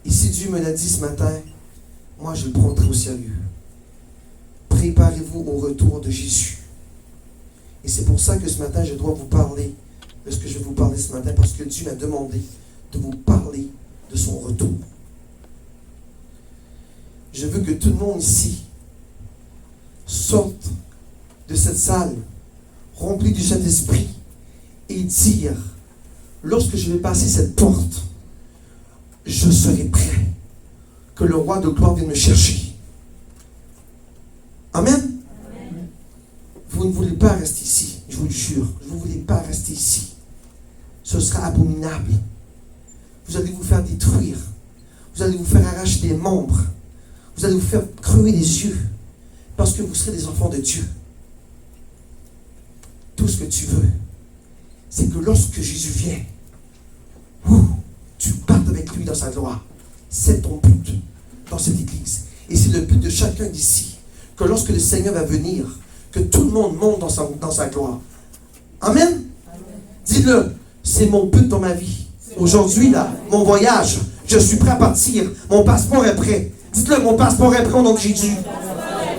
Et si Dieu me l'a dit ce matin, moi je le prends très au sérieux. Préparez-vous au retour de Jésus. Et c'est pour ça que ce matin, je dois vous parler de ce que je vais vous parler ce matin, parce que Dieu m'a demandé de vous parler de son retour. Je veux que tout le monde ici sorte de cette salle rempli du Saint-Esprit et dire, lorsque je vais passer cette porte, je serai prêt, que le roi de gloire vienne me chercher. Amen. Amen. Vous ne voulez pas rester ici, je vous le jure. Vous ne voulez pas rester ici. Ce sera abominable. Vous allez vous faire détruire. Vous allez vous faire arracher des membres. Vous allez vous faire crever les yeux. Parce que vous serez des enfants de Dieu. Tout ce que tu veux, c'est que lorsque Jésus vient, tu partes avec lui dans sa gloire. C'est ton but dans cette église. Et c'est le but de chacun d'ici. Que lorsque le Seigneur va venir, que tout le monde monte dans sa gloire. Amen. Amen. Dis-le, c'est mon but dans ma vie. Aujourd'hui, là, mon voyage, je suis prêt à partir. Mon passeport est prêt. Dites-le, mon passeport est prêt au nom de Jésus.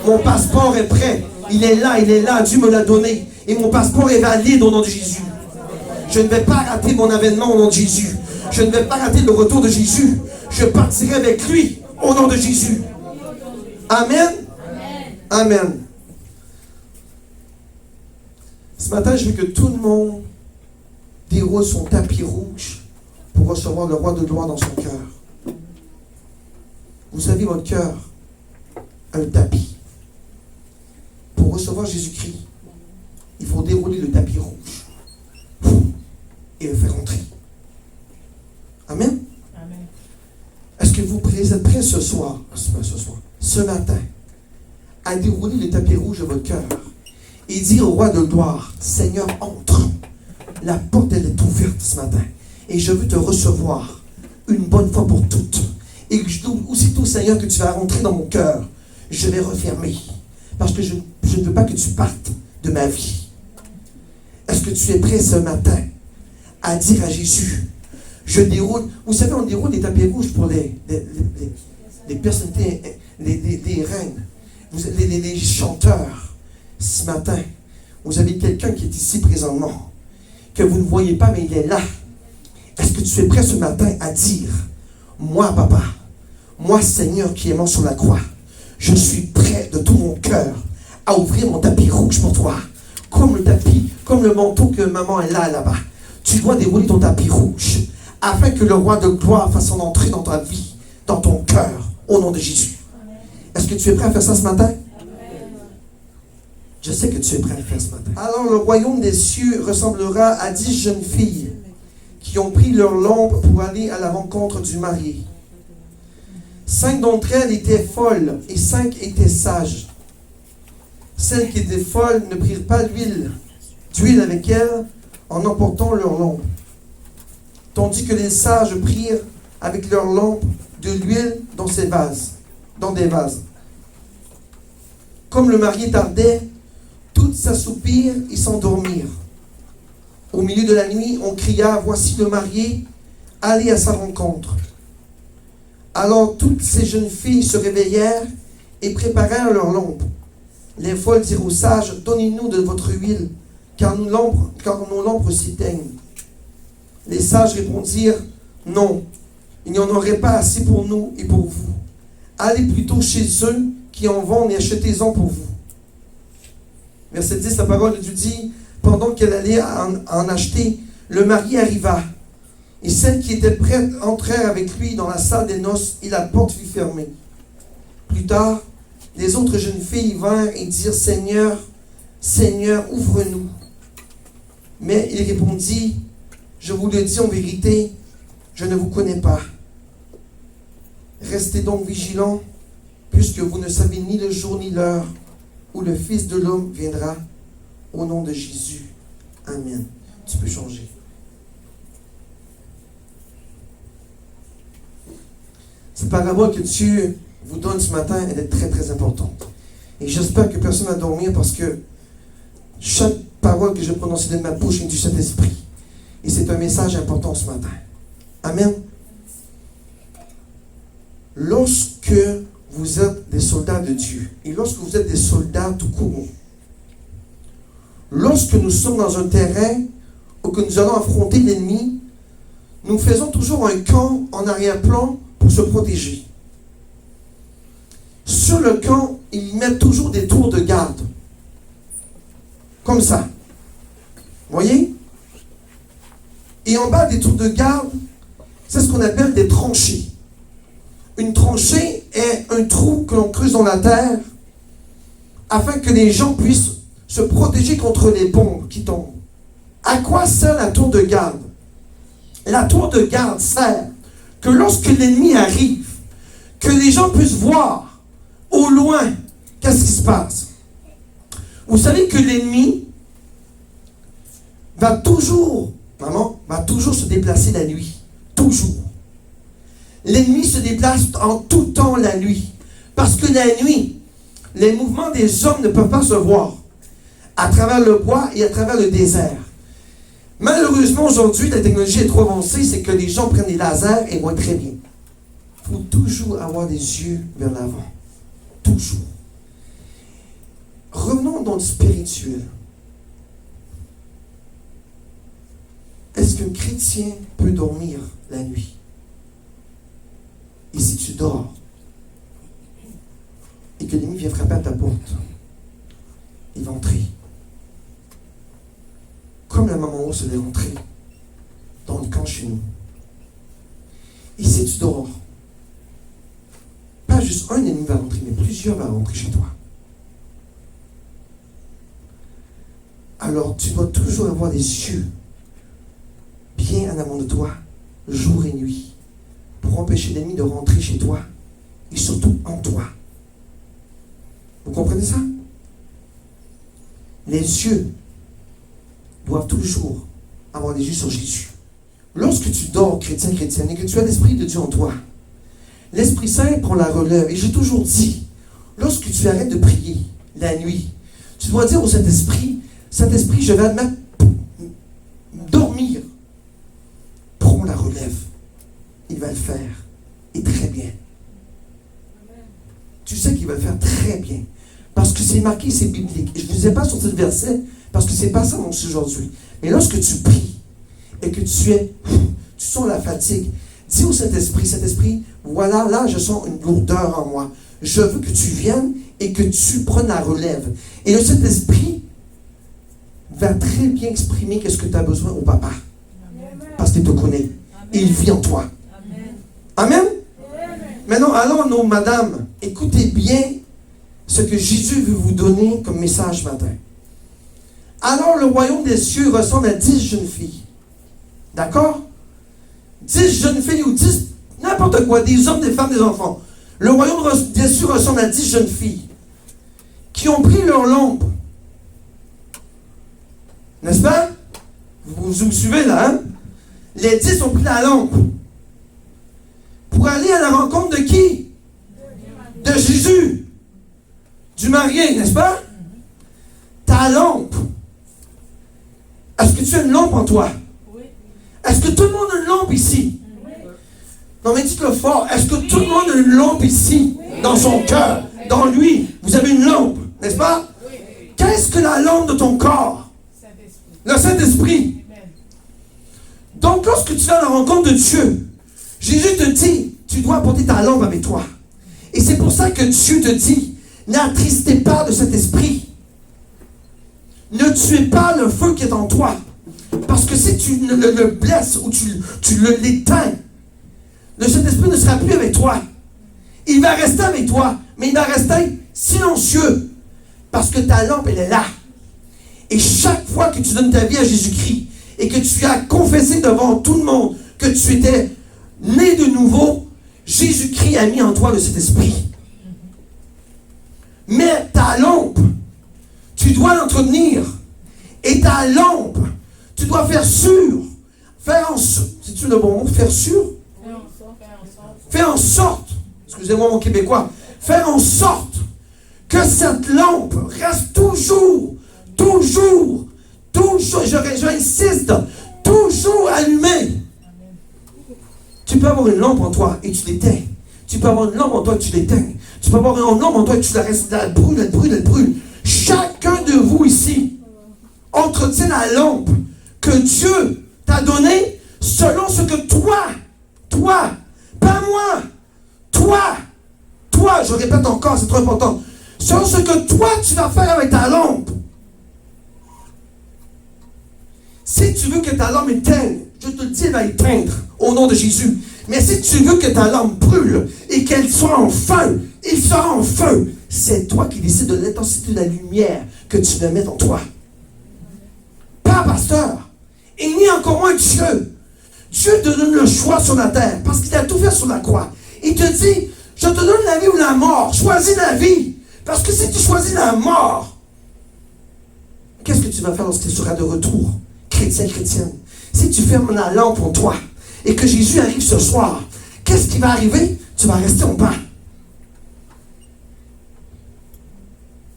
Mon passeport est prêt. Il est là, Dieu me l'a donné. Et mon passeport est valide au nom de Jésus. Je ne vais pas rater mon avènement au nom de Jésus. Je ne vais pas rater le retour de Jésus. Je partirai avec lui au nom de Jésus. Amen. Amen. Ce matin, je veux que tout le monde déroule son tapis rouge pour recevoir le roi de gloire dans son cœur. Vous savez, votre cœur a un tapis. Pour recevoir Jésus-Christ, il faut dérouler le tapis rouge et le faire entrer. Amen. Amen. Est-ce que vous êtes prêts ce matin, à dérouler le tapis rouge de votre cœur et dire au roi de gloire, Seigneur, entre. La porte, elle est ouverte ce matin. Et je veux te recevoir une bonne fois pour toutes. Et aussitôt, Seigneur, que tu vas rentrer dans mon cœur, je vais refermer. Parce que je ne veux pas que tu partes de ma vie. Est-ce que tu es prêt ce matin à dire à Jésus, je déroule, vous savez, on déroule des tapis rouges pour les personnalités, les reines, les chanteurs. Ce matin, vous avez quelqu'un qui est ici présentement, que vous ne voyez pas, mais il est là. Est-ce que tu es prêt ce matin à dire, moi, papa, moi, Seigneur, qui est mort sur la croix, je suis prêt de tout mon cœur à ouvrir mon tapis rouge pour toi. Comme le tapis, comme le manteau que maman est là-bas. Tu dois dérouler ton tapis rouge afin que le roi de gloire fasse son entrée dans ta vie, dans ton cœur, au nom de Jésus. Est-ce que tu es prêt à faire ça ce matin? Je sais que tu es prêt à le faire ce matin. Alors le royaume des cieux ressemblera à 10 jeunes filles qui ont pris leur lampe pour aller à la rencontre du marié. 5 d'entre elles étaient folles et 5 étaient sages. Celles qui étaient folles ne prirent pas d'huile avec elles en emportant leur lampe. Tandis que les sages prirent avec leur lampe de l'huile dans des vases. Comme le marié tardait, toutes s'assoupirent et s'endormirent. Au milieu de la nuit, on cria, voici le marié, allez à sa rencontre. Alors toutes ces jeunes filles se réveillèrent et préparèrent leurs lampes. Les folles dirent aux sages, donnez-nous de votre huile, car nos lampes s'éteignent. Les sages répondirent, non, il n'y en aurait pas assez pour nous et pour vous. Allez plutôt chez eux qui en vendent et achetez-en pour vous. Verset 10, la parole de Dieu dit, pendant qu'elle allait en acheter, le mari arriva. Et celles qui étaient prêtes entrèrent avec lui dans la salle des noces et la porte fut fermée. Plus tard, les autres jeunes filles vinrent et dirent, Seigneur, Seigneur, ouvre-nous. Mais il répondit, je vous le dis en vérité, je ne vous connais pas. Restez donc vigilants, puisque vous ne savez ni le jour ni l'heure où le Fils de l'homme viendra. Au nom de Jésus. Amen. Tu peux changer. Cette parabole que Dieu vous donne ce matin, elle est très très importante. Et j'espère que personne ne va dormir parce que chaque parole que je prononce de ma bouche est du Saint-Esprit. Et c'est un message important ce matin. Amen. lorsque vous êtes des soldats de Dieu, et lorsque vous êtes des soldats tout court, lorsque nous sommes dans un terrain où que nous allons affronter l'ennemi, nous faisons toujours un camp en arrière-plan pour se protéger. Sur le camp, ils mettent toujours des tours de garde. Comme ça. Vous voyez? Et en bas des tours de garde, c'est ce qu'on appelle des tranchées. Une tranchée est un trou que l'on creuse dans la terre afin que les gens puissent se protéger contre les bombes qui tombent. À quoi sert la tour de garde? La tour de garde sert que lorsque l'ennemi arrive, que les gens puissent voir au loin qu'est-ce qui se passe. Vous savez que l'ennemi va toujours se déplacer la nuit. Toujours. L'ennemi se déplace en tout temps la nuit. Parce que la nuit, les mouvements des hommes ne peuvent pas se voir à travers le bois et à travers le désert. Malheureusement, aujourd'hui, la technologie est trop avancée, c'est que les gens prennent des lasers et voient très bien. Il faut toujours avoir des yeux vers l'avant. Toujours. Revenons dans le spirituel. Est-ce qu'un chrétien peut dormir la nuit? Et si tu dors, et que l'ennemi vient frapper à ta porte, il va entrer. Comme la maman Ours est rentrée dans le camp chez nous. Et si tu dors, pas juste un ennemi va rentrer, mais plusieurs vont rentrer chez toi. Alors tu dois toujours avoir des yeux bien en avant de toi, jour et nuit, pour empêcher l'ennemi de rentrer chez toi, et surtout en toi. Vous comprenez ça? Les yeux doivent toujours avoir les yeux sur Jésus. Lorsque tu dors, chrétien, chrétienne, et que tu as l'Esprit de Dieu en toi, l'Esprit Saint prend la relève. Et j'ai toujours dit, lorsque tu arrêtes de prier la nuit, tu dois dire au Saint-Esprit, Saint-Esprit, je vais admettre dormir. Prends la relève. Il va le faire. Et très bien. Tu sais qu'il va le faire très bien. Parce que c'est marqué, c'est biblique. Et je ne vous ai pas sorti le verset, parce que ce n'est pas ça mon sujet aujourd'hui. Mais lorsque tu pries, et que tu sens la fatigue, dis au Saint-Esprit, Saint-Esprit, voilà, là, je sens une lourdeur en moi. Je veux que tu viennes et que tu prennes la relève. Et le Saint-Esprit va très bien exprimer qu'est-ce que tu as besoin au papa. Amen. Parce qu'il te connaît. Et il vit en toi. Amen. Amen. Maintenant, allons, nos madames, écoutez bien ce que Jésus veut vous donner comme message ce matin. Alors, le royaume des cieux ressemble à 10 jeunes filles. D'accord? 10 jeunes filles ou 10, n'importe quoi, des hommes, des femmes, des enfants. Le royaume des cieux ressemble à 10 jeunes filles qui ont pris leur lampe. N'est-ce pas? Vous me suivez là, hein? Les 10 ont pris la lampe pour aller à la rencontre de qui? De Jésus. Du marié, n'est-ce pas? Ta lampe. Est-ce que tu as une lampe en toi? Oui. Est-ce que tout le monde a une lampe ici? Oui. Non mais dites-le fort. Est-ce que tout le monde a une lampe ici? Oui. Dans son cœur, dans lui. Vous avez une lampe, n'est-ce pas? Oui. Qu'est-ce que la lampe de ton corps? Le Saint-Esprit. Donc lorsque tu vas à la rencontre de Dieu, Jésus te dit, tu dois apporter ta lampe avec toi. Et c'est pour ça que Dieu te dit, n'attristez pas de cet esprit. Ne tuez pas le feu qui est en toi. Parce que si tu le blesses ou tu l'éteins, le Saint-Esprit ne sera plus avec toi. Il va rester avec toi, mais il va rester silencieux. Parce que ta lampe, elle est là. Et chaque fois que tu donnes ta vie à Jésus-Christ et que tu as confessé devant tout le monde que tu étais né de nouveau, Jésus-Christ a mis en toi le Saint-Esprit. Mais ta lampe, tu dois l'entretenir. Et ta lampe, tu dois faire sûr. Faire en sorte. C'est-tu le bon mot? Faire sûr? Faire en sorte. Excusez-moi mon québécois. Faire en sorte que cette lampe reste toujours, j'insiste, toujours allumée. Tu peux avoir une lampe en toi et tu l'éteins. Tu peux avoir une lampe en toi et tu l'éteignes. Tu peux avoir une lampe en toi et tu la restes, elle brûle, elle brûle, elle brûle. Chacun de vous ici entretient la lampe que Dieu t'a donnée selon ce que toi, pas moi, toi, je répète encore, c'est trop important, selon ce que toi tu vas faire avec ta lampe. Si tu veux que ta lampe éteigne, je te le dis, elle va éteindre au nom de Jésus. Mais si tu veux que ta lampe brûle et qu'elle soit en feu, il sera en feu. C'est toi qui décides de l'intensité de la lumière que tu veux mettre en toi. Pas pasteur. Et ni encore moins Dieu. Dieu te donne le choix sur la terre parce qu'il a tout fait sur la croix. Il te dit, je te donne la vie ou la mort. Choisis la vie. Parce que si tu choisis la mort, qu'est-ce que tu vas faire lorsqu'il sera de retour? Chrétienne. Si tu fermes la lampe en toi et que Jésus arrive ce soir, qu'est-ce qui va arriver? Tu vas rester en bas.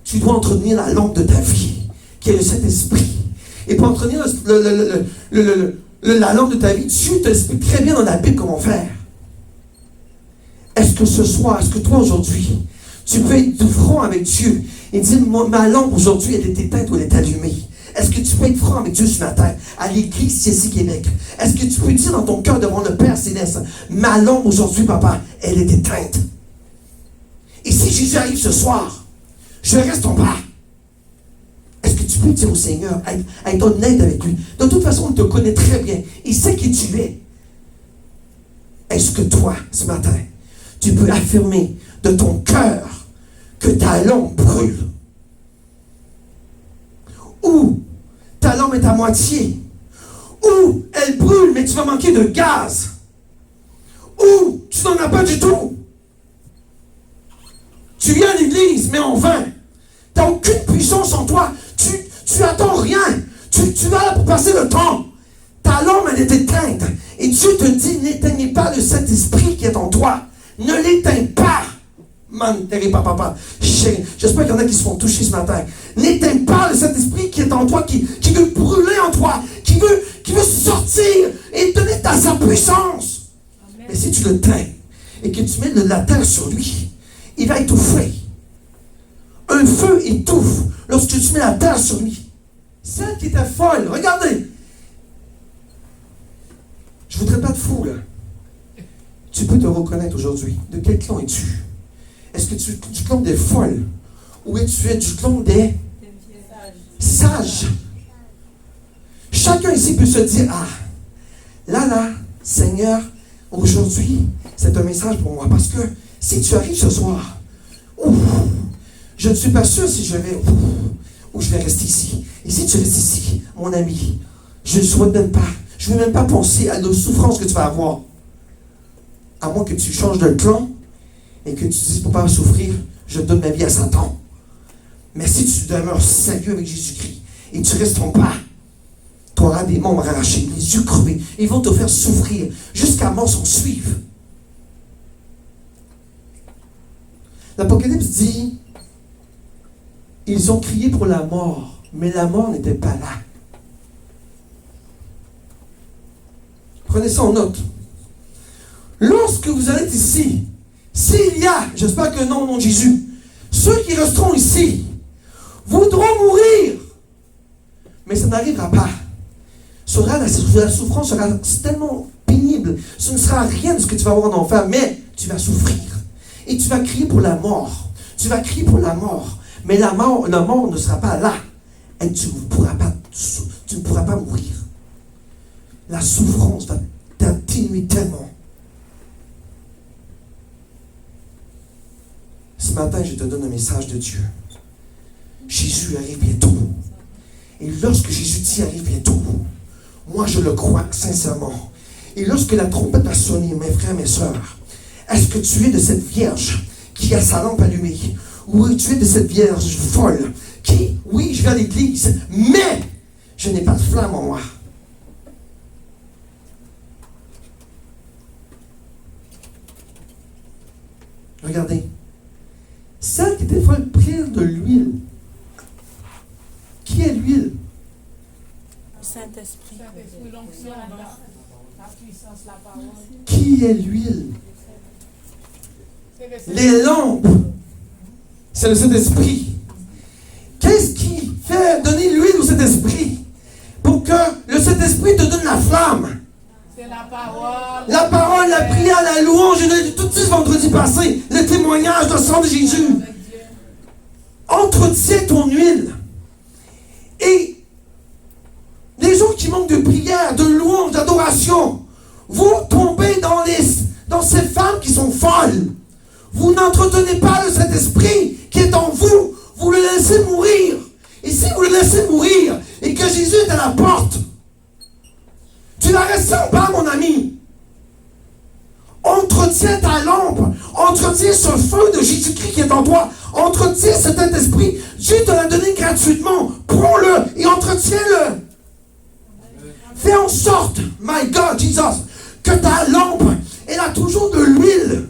Tu dois entretenir la lampe de ta vie, qui est le Saint-Esprit. Et pour entretenir la lampe de ta vie, Dieu t'explique très bien dans la Bible comment faire. Est-ce que ce soir, est-ce que toi aujourd'hui, tu peux être franc avec Dieu et dire, ma lampe aujourd'hui, elle est éteinte ou elle est allumée? Est-ce que tu peux être franc avec Dieu ce matin, à l'église ici Québec? Est-ce que tu peux dire dans ton cœur devant le Père Céleste, ma lampe aujourd'hui, papa, elle est éteinte? Et si Jésus arrive ce soir, je reste en bas. Est-ce que tu peux dire au Seigneur, être honnête avec lui? De toute façon, il te connaît très bien. Il sait qui tu es. Est-ce que toi, ce matin, tu peux affirmer de ton cœur que ta lampe brûle? Ou ta lampe est à moitié? Ou elle brûle, mais tu vas manquer de gaz? Ou tu n'en as pas du tout? Tu viens à l'église, mais en vain. Tu n'as aucune puissance en toi. Tu attends rien. Tu vas là pour passer le temps. Ta lampe, elle est éteinte. Et Dieu te dit, n'éteignez pas le Saint-Esprit qui est en toi. Ne l'éteins pas. Papa. J'espère qu'il y en a qui se font toucher ce matin. N'éteins pas le Saint-Esprit qui est en toi, qui veut brûler en toi, qui veut sortir et donner sa puissance. Amen. Mais si tu le teins et que tu mets de la terre sur lui, il va étouffer. Un feu étouffe lorsque tu mets la terre sur lui. Celle qui était folle, regardez. Je ne voudrais pas de fou, là. Tu peux te reconnaître aujourd'hui. De quel clan es-tu? Est-ce que tu es du clan des folles? Ou es-tu du clan des sages? Chacun ici peut se dire, là, Seigneur, aujourd'hui, c'est un message pour moi. Parce que si tu arrives ce soir, je ne suis pas sûr si je vais ou je vais rester ici. Et si tu restes ici, mon ami, je ne souhaite même pas, je ne vais même pas penser à la souffrance que tu vas avoir. À moins que tu changes de clan et que tu dises pour ne pas souffrir, je donne ma vie à Satan. Mais si tu demeures sérieux avec Jésus-Christ et tu restes en bas, tu auras des membres arrachés, les yeux crevés. Ils vont te faire souffrir jusqu'à mort s'en suivre. L'Apocalypse dit, ils ont crié pour la mort, mais la mort n'était pas là. Prenez ça en note. Lorsque vous allez ici, s'il y a, j'espère que non, au nom de Jésus, ceux qui resteront ici voudront mourir, mais ça n'arrivera pas. La souffrance sera tellement pénible, ce ne sera rien de ce que tu vas avoir en enfer, mais tu vas souffrir. Et tu vas crier pour la mort. Tu vas crier pour la mort. Mais la mort ne sera pas là. Et tu ne pourras pas mourir. La souffrance va t'atténuer tellement. Ce matin, je te donne un message de Dieu. Jésus arrive bientôt. Et lorsque Jésus dit arrive bientôt, moi je le crois sincèrement. Et lorsque la trompette va sonner, mes frères, mes sœurs, est-ce que tu es de cette vierge qui a sa lampe allumée? Ou tu es de cette vierge folle qui, oui, je vais à l'église, mais je n'ai pas de flamme en moi? Regardez. Celle qui était folle prirent de l'huile. Qui est l'huile? Le Saint-Esprit. Qui est l'huile? Les lampes, c'est le Saint-Esprit. Qu'est-ce qui fait donner l'huile au Saint-Esprit? Pour que le Saint-Esprit te donne la flamme. C'est la parole. La parole, la prière, la louange. J'ai donné tout ce vendredi passé. Le témoignage du sang de Jésus. Entretiens ton huile. Et les gens qui manquent de prière, de louange, d'adoration, vous tombez dans ces femmes qui sont folles. Vous n'entretenez pas le Saint-Esprit qui est en vous. Vous le laissez mourir. Et si vous le laissez mourir et que Jésus est à la porte, tu vas rester en bas, mon ami. Entretiens ta lampe. Entretiens ce feu de Jésus-Christ qui est en toi. Entretiens cet Saint-Esprit. Dieu te l'a donné gratuitement. Prends-le et entretiens-le. Fais en sorte, my God, Jesus, que ta lampe, elle a toujours de l'huile.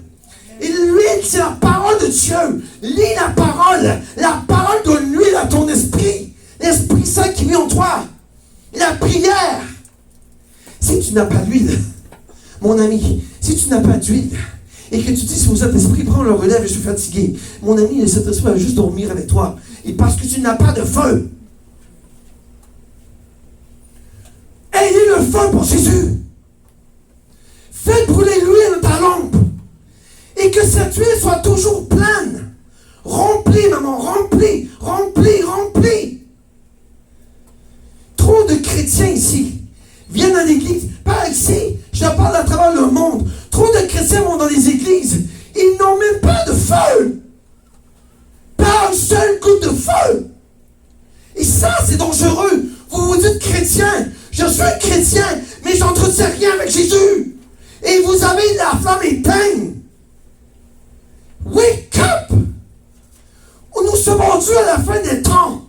Et l'huile, c'est la parole de Dieu. Lis la parole donne l'huile à ton esprit. L'Esprit Saint qui vit en toi. La prière. Si tu n'as pas d'huile, mon ami, si tu n'as pas d'huile, et que tu dis, si vous êtes esprit, prends le relève, je suis fatigué. Mon ami, le Saint-Esprit va juste dormir avec toi. Et parce que tu n'as pas de feu. Ayez le feu pour Jésus. Faites brûler l'huile de ta lampe. Et que cette huile soit toujours pleine. Remplie, maman, remplie, remplie, remplie. Trop de chrétiens ici viennent à l'église. Pas ici, je parle à travers le monde. Trop de chrétiens vont dans les églises. Ils n'ont même pas de feu. Pas un seul goutte de feu. Et ça, c'est dangereux. Vous vous dites chrétien. Je suis chrétien, mais je n'entretiens rien avec Jésus. Et vous avez la flamme éteinte. Wake up! Nous sommes rendus à la fin des temps.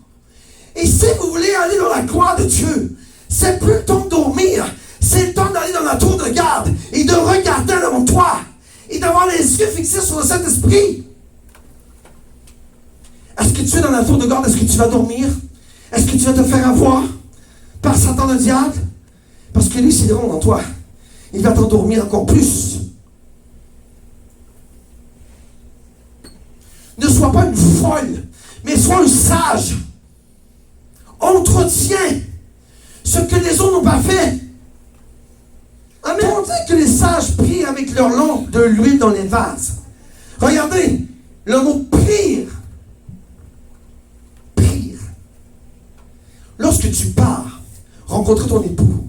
Et si vous voulez aller dans la gloire de Dieu, c'est plus le temps de dormir. C'est le temps d'aller dans la tour de garde et de regarder devant toi. Et d'avoir les yeux fixés sur le Saint-Esprit. Est-ce que tu es dans la tour de garde? Est-ce que tu vas dormir? Est-ce que tu vas te faire avoir par Satan le diable? Parce que lui, s'il rentre en toi, il va t'endormir encore plus. Ne sois pas une folle, mais sois un sage. Entretiens ce que les autres n'ont pas fait. Amen. On dit que les sages prient avec leur lampe de l'huile dans les vases. Regardez, le mot prier. Prier. Lorsque tu pars rencontrer ton époux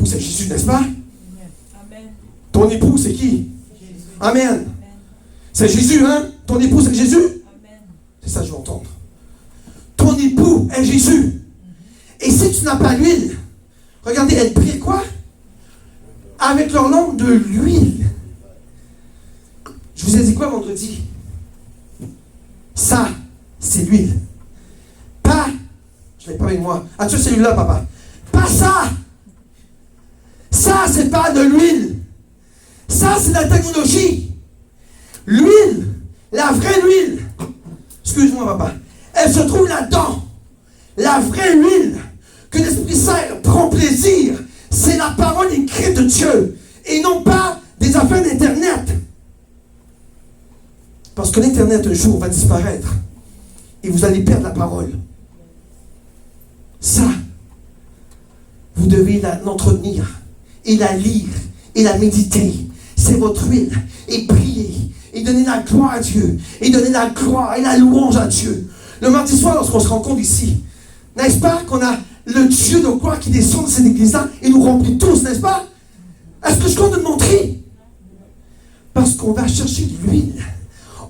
c'est Jésus, n'est-ce pas? Amen. Ton époux, c'est qui? Jésus. Amen. Amen. C'est Jésus, hein? Ton époux, c'est Jésus? Amen. C'est ça que je veux entendre. Ton époux est Jésus. Et si tu n'as pas l'huile, regardez, elle prie quoi? Avec leur lampe de l'huile. Je vous ai dit quoi vendredi? Ça, c'est l'huile. Pas, je ne l'ai pas avec moi. As-tu celui-là, papa? Pas ça. Ça, c'est pas de l'huile. Ça, c'est de la technologie. L'huile, la vraie huile, excuse-moi papa, elle se trouve là-dedans. La vraie huile que l'Esprit Saint prend plaisir, c'est la parole écrite de Dieu et non pas des affaires d'Internet. Parce que l'Internet un jour va disparaître et vous allez perdre la parole. Ça, vous devez l'entretenir et la lire et la méditer. C'est votre huile. Et prier. Et donner la gloire à Dieu. Et donner la gloire et la louange à Dieu. Le mardi soir, lorsqu'on se rencontre ici, n'est-ce pas qu'on a le Dieu de gloire qui descend de cette église-là et nous remplit tous, n'est-ce pas? Est-ce que je compte de le montrer? Parce qu'on va chercher de l'huile.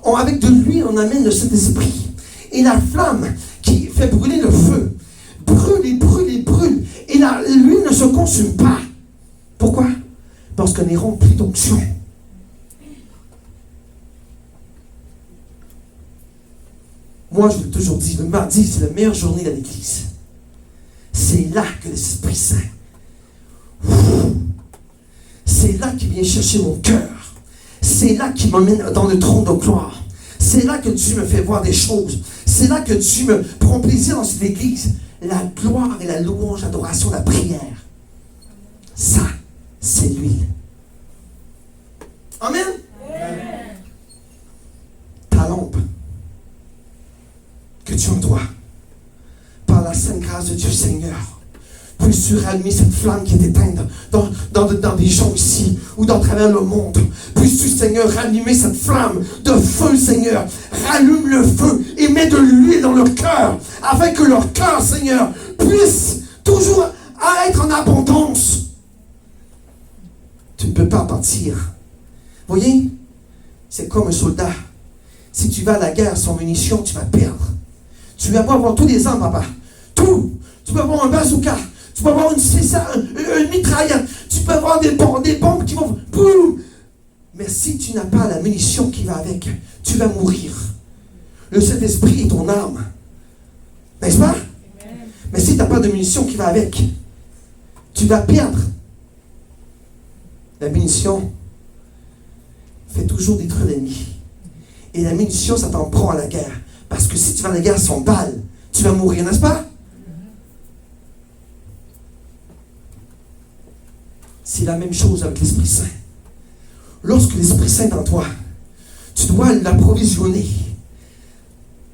Avec de l'huile, on amène le Saint-Esprit. Et la flamme qui fait brûler le feu brûle et brûle et brûle. Et l'huile ne se consume pas. Pourquoi? Parce qu'on est rempli d'onction. Moi, je vous l'ai toujours dit, le mardi, c'est la meilleure journée de l'église. C'est là que l'Esprit Saint, c'est là qu'il vient chercher mon cœur. C'est là qu'il m'emmène dans le trône de gloire. C'est là que Dieu me fait voir des choses. C'est là que Dieu me prend plaisir dans cette église. La gloire et la louange, l'adoration, la prière. Ça, c'est l'huile. Amen. Ta lampe que tu me dois, par la sainte grâce de Dieu Seigneur, puisses-tu rallumer cette flamme qui est éteinte dans des gens ici ou dans travers le monde. Puisses-tu, Seigneur, rallumer cette flamme de feu, Seigneur. Rallume le feu et mets de l'huile dans leur cœur, afin que leur cœur, Seigneur, puisse toujours être en abondance. Tu ne peux pas partir. Voyez, c'est comme un soldat. Si tu vas à la guerre sans munitions, tu vas perdre. Tu vas pas avoir tous les armes, papa. Tout. Tu peux avoir un bazooka. Tu peux avoir une mitraillette. Tu peux avoir des bombes qui vont... Boum! Mais si tu n'as pas la munition qui va avec, tu vas mourir. Le Saint-Esprit est ton arme. N'est-ce pas? Amen. Mais si tu n'as pas de munition qui va avec, tu vas perdre. La munition fait toujours détruire l'ennemi. Et la munition, ça t'en prend à la guerre. Parce que si tu vas à la guerre sans balle, tu vas mourir, n'est-ce pas? C'est la même chose avec l'Esprit Saint. Lorsque l'Esprit Saint est en toi, tu dois l'approvisionner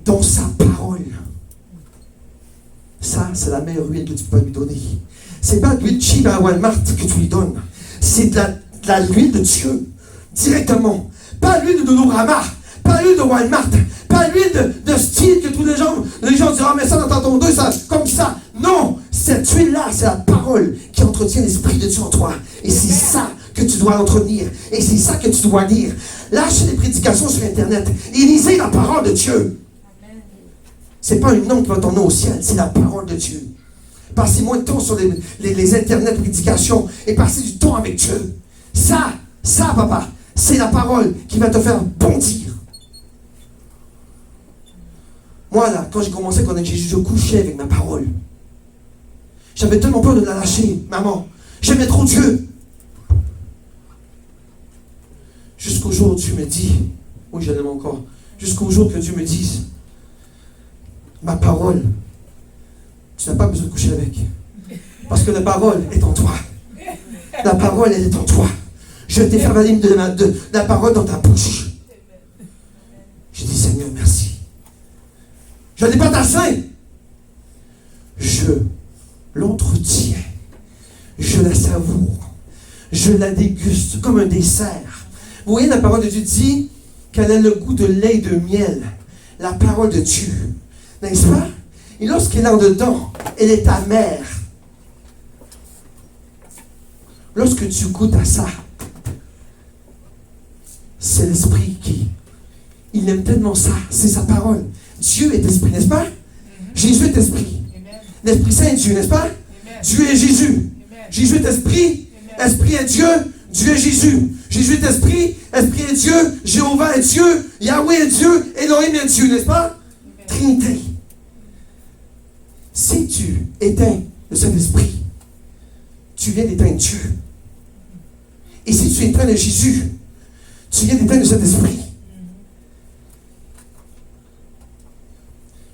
dans sa parole. Ça, c'est la meilleure huile que tu peux lui donner. C'est pas de l'huile cheap à Walmart que tu lui donnes. C'est de l'huile de Dieu, directement. Pas l'huile de Dolorama, pas l'huile de Walmart, pas l'huile de style que tous les gens diront, ah, mais ça dans ton dos, ça, comme ça. Non, cette huile-là, c'est la parole qui entretient l'Esprit de Dieu en toi. Et c'est ça que tu dois entretenir. Et c'est ça que tu dois lire. Lâchez les prédications sur Internet et lisez la parole de Dieu. C'est pas une langue qui va t'emmener au ciel, c'est la parole de Dieu. Passez moins de temps sur les Internet prédications et passez du temps avec Dieu. Ça, papa, c'est la parole qui va te faire bondir. Moi, là, quand j'ai commencé à connaître Jésus, je couchais avec ma parole. J'avais tellement peur de la lâcher, maman. J'aimais trop Dieu. Jusqu'au jour où Dieu me dit, oui, je l'aime encore, jusqu'au jour que Dieu me dise, ma parole, tu n'as pas besoin de coucher avec. Parce que la parole est en toi. La parole, elle est en toi. Je t'ai fait avaler de la parole dans ta bouche. Je dis, Seigneur, merci. Je n'ai pas ta faim. Je l'entretiens. Je la savoure. Je la déguste comme un dessert. Vous voyez, la parole de Dieu dit qu'elle a le goût de lait et de miel. La parole de Dieu. N'est-ce pas? Et lorsqu'elle est en dedans, elle est amère. Lorsque tu goûtes à ça, c'est l'Esprit il aime tellement ça, c'est sa parole. Dieu est esprit, n'est-ce pas? Jésus est esprit. L'Esprit Saint est Dieu, n'est-ce pas? Dieu est Jésus. Jésus est esprit, esprit est Dieu, Dieu est Jésus. Jésus est esprit, esprit est Dieu, Jéhovah est Dieu, Yahweh est Dieu, Elohim est Dieu, n'est-ce pas? Trinité. Si tu éteins le Saint-Esprit, tu viens d'éteindre Dieu. Et si tu éteins le Jésus, tu viens d'éteindre le Saint-Esprit.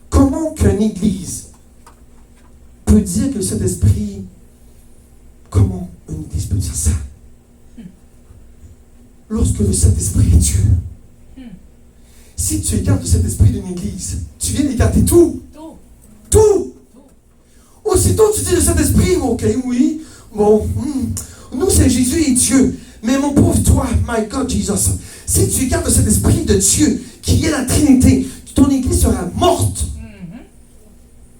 Comment qu'une église peut dire que le Saint-Esprit... Comment une église peut dire ça? Lorsque le Saint-Esprit est Dieu. Si tu écartes le Saint-Esprit d'une église, tu viens d'écarter tout. Tout. Aussitôt tu dis le Saint-Esprit, ok, oui, bon, nous c'est Jésus et Dieu. Mais mon pauvre toi, my God Jesus, si tu écartes le Saint-Esprit de Dieu, qui est la Trinité, ton église sera morte.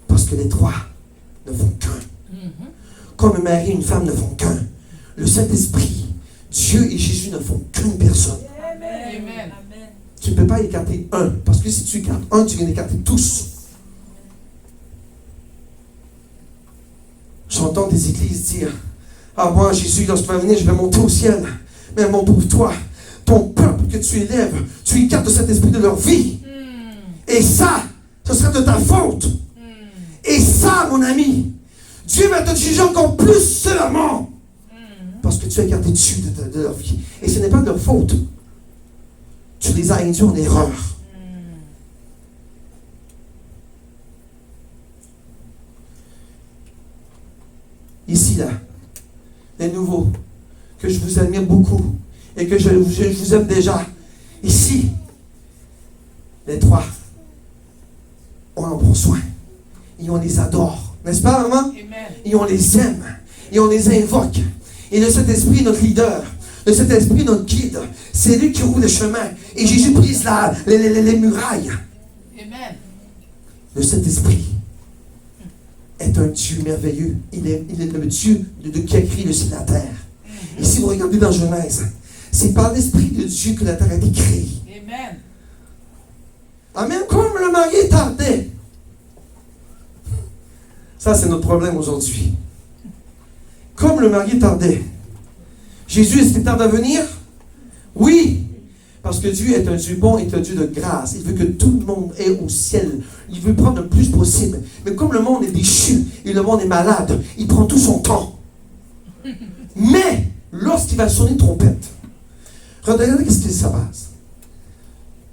Parce que les trois ne font qu'un. Comme un mari et une femme ne font qu'un. Le Saint-Esprit, Dieu et Jésus ne font qu'une personne. Amen. Tu ne peux pas écarter un. Parce que si tu écartes un, tu viens d'écarter tous. J'entends des églises dire, ah moi Jésus, lorsqu'il va venir, je vais monter au ciel. Mais mon pauvre toi, ton peuple que tu élèves, tu écartes cet esprit de leur vie. Et ça, ce sera de ta faute. Et ça, mon ami, Dieu va te juger encore plus sévèrement. Parce que tu as écarté Dieu de leur vie. Et ce n'est pas de leur faute. Tu les as induits en erreur. Ici, là, les nouveaux, que je vous admire beaucoup, et que je vous aime déjà. Ici, les trois, on en prend soin. Et on les adore. N'est-ce pas, maman? Amen. Et on les aime. Et on les invoque. Et le Saint-Esprit est notre leader. Le Saint-Esprit est notre guide. C'est lui qui roule le chemin. Et Jésus brise les murailles. Amen. Le Saint-Esprit est un Dieu merveilleux. Il est le Dieu qui a créé le ciel et la terre. Et si vous regardez dans Genèse, c'est par l'Esprit de Dieu que la terre a été créée. Amen. Amen. Comme le mari tardait. Ça, c'est notre problème aujourd'hui. Comme le mari tardait. Jésus, est-ce qu'il tarde à venir? Oui. Parce que Dieu est un Dieu bon et un Dieu de grâce. Il veut que tout le monde ait au ciel. Il veut prendre le plus possible. Mais comme le monde est déchu et le monde est malade, il prend tout son temps. Mais, lorsqu'il va sonner trompette, regardez qu'est-ce qui se passe.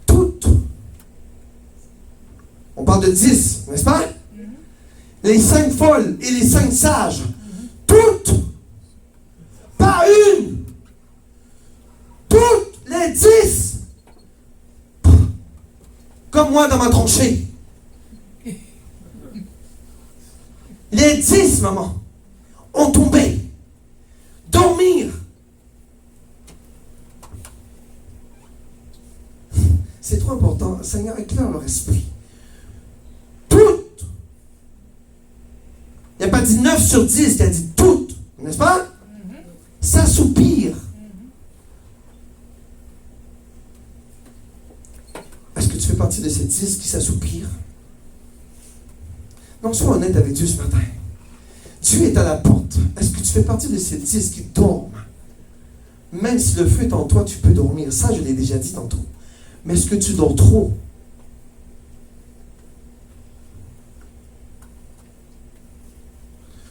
Toutes. On parle de 10, n'est-ce pas? Les 5 folles et les 5 sages. Toutes. Pas une. Toutes les 10. Comme moi dans ma tranchée. Les 10, maman, ont tombé. Dormir. C'est trop important. Seigneur, éclaire leur esprit. Toutes. Il n'a pas dit 9 sur 10, il a dit toutes. N'est-ce pas? S'assoupir. Est-ce que tu fais partie de ces 10 qui s'assoupirent? Non, sois honnête avec Dieu ce matin. Dieu est à la porte. Est-ce que tu fais partie de ces 10 qui dorment? Même si le feu est en toi, tu peux dormir. Ça, je l'ai déjà dit tantôt. Mais est-ce que tu dors trop?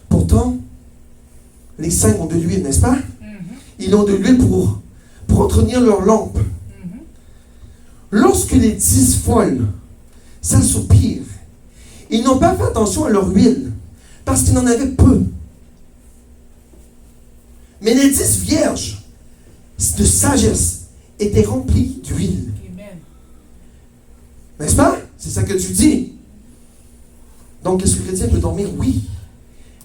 Pourtant, les 5 ont de l'huile, n'est-ce pas? Ils ont de l'huile pour entretenir leur lampe. Lorsque les 10 folles s'assoupirent, ils n'ont pas fait attention à leur huile, parce qu'ils n'en avaient peu. Mais les 10 vierges de sagesse étaient remplies d'huile. N'est-ce pas? C'est ça que tu dis. Donc, est-ce que le chrétien peut dormir? Oui.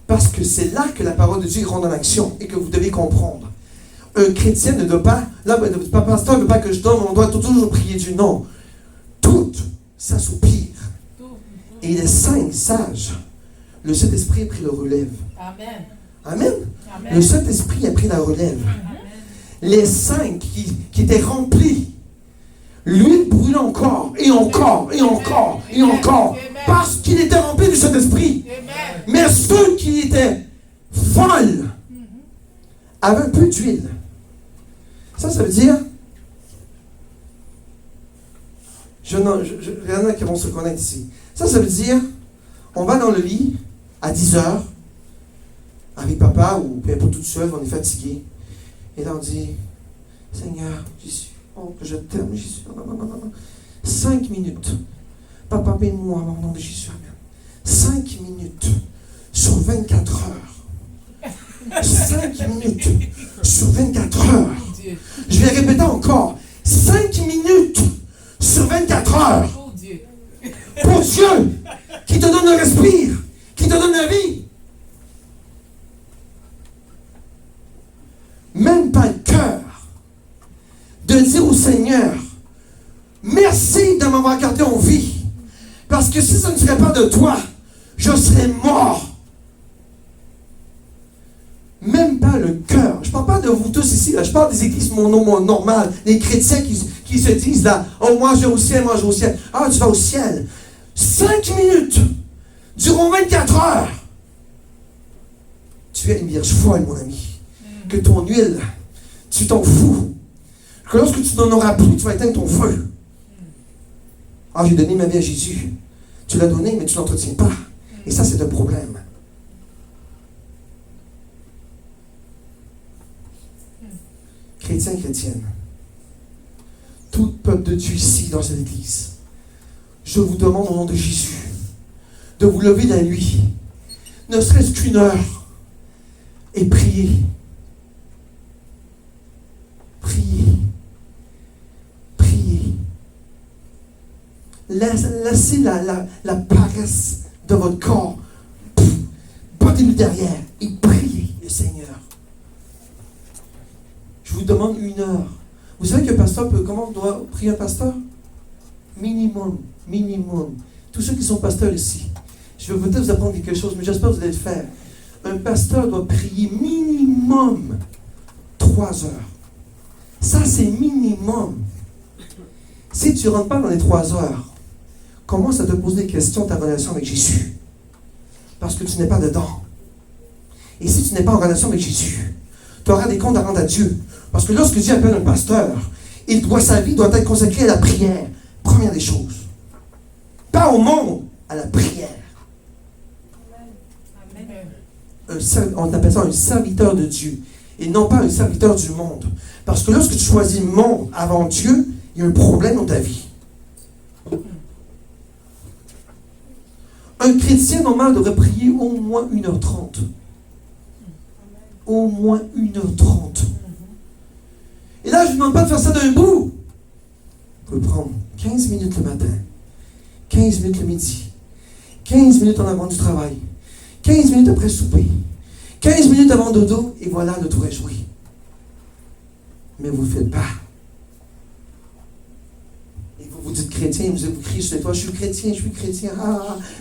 Parce que c'est là que la parole de Dieu rentre en action et que vous devez comprendre. Un chrétien ne doit pas, là, pas pasteur ne veut pas que je dorme, on doit toujours prier Dieu. Non. Toutes s'assoupirent. Et les 5 sages, le Saint-Esprit a pris le relève. Amen. Amen. Amen. Le Saint-Esprit a pris la relève. Amen. Les 5 qui étaient remplis, l'huile brûle encore, et encore, et encore, et encore, parce qu'il était rempli du Saint-Esprit. Mais ceux qui étaient folles avaient un peu d'huile. Ça veut dire, il y en a qui vont se connaître ici. Ça veut dire, on va dans le lit à 10 heures, avec papa ou peu importe toute seule, on est fatigué. Et là on dit, Seigneur, Jésus, oh que je t'aime, Jésus. Non. 5 minutes. Papa, bénis-moi au nom de Jésus. Amen. 5 minutes sur 24 heures. 5 minutes sur 24 heures. Je vais répéter encore. 5 minutes sur 24 heures. Pour Dieu, qui te donne le respire, qui te donne la vie. Même pas le cœur de dire au Seigneur, merci de m'avoir gardé en vie. Parce que si ce ne serait pas de toi, je serais mort. Même pas le cœur. Je ne parle pas de vous tous ici, là. Je parle des églises normales, les chrétiens qui se disent là, oh moi je vais au ciel, moi je vais au ciel. Ah, tu vas au ciel. 5 minutes durant 24 heures. Tu es une vierge folle, mon ami. Que ton huile, tu t'en fous. Que lorsque tu n'en auras plus, tu vas éteindre ton feu. Ah, j'ai donné ma vie à Jésus. Tu l'as donné, mais tu ne l'entretiens pas. Et ça, c'est un problème. Chrétien, chrétienne, tout peuple de Dieu ici, dans cette église, je vous demande au nom de Jésus de vous lever la nuit, ne serait-ce qu'1 heure, et prier. Priez. Priez. Laissez la paresse de votre corps. Battez-nous derrière et priez le Seigneur. Je vous demande 1 heure. Vous savez qu'un pasteur peut, comment on doit prier un pasteur? Minimum. Tous ceux qui sont pasteurs ici, je vais peut-être vous apprendre quelque chose, mais j'espère que vous allez le faire. Un pasteur doit prier minimum 3 heures. Ça, c'est minimum. Si tu ne rentres pas dans les 3 heures, commence à te poser des questions de ta relation avec Jésus. Parce que tu n'es pas dedans. Et si tu n'es pas en relation avec Jésus, tu auras des comptes à rendre à Dieu. Parce que lorsque Dieu appelle un pasteur, sa vie doit être consacrée à la prière. Première des choses. Pas au monde, à la prière. On appelle ça un serviteur de Dieu. Et non pas un serviteur du monde. Parce que lorsque tu choisis le monde avant Dieu, il y a un problème dans ta vie. Un chrétien normal devrait prier au moins 1h30. Au moins 1h30. Et là, je ne vous demande pas de faire ça d'un bout. Vous pouvez prendre 15 minutes le matin, 15 minutes le midi, 15 minutes en avant du travail, 15 minutes après le souper, 15 minutes avant dodo, et voilà, le tour est joué. Mais vous ne le faites pas. Et vous dites chrétien, vous criez sur les toits, je suis chrétien,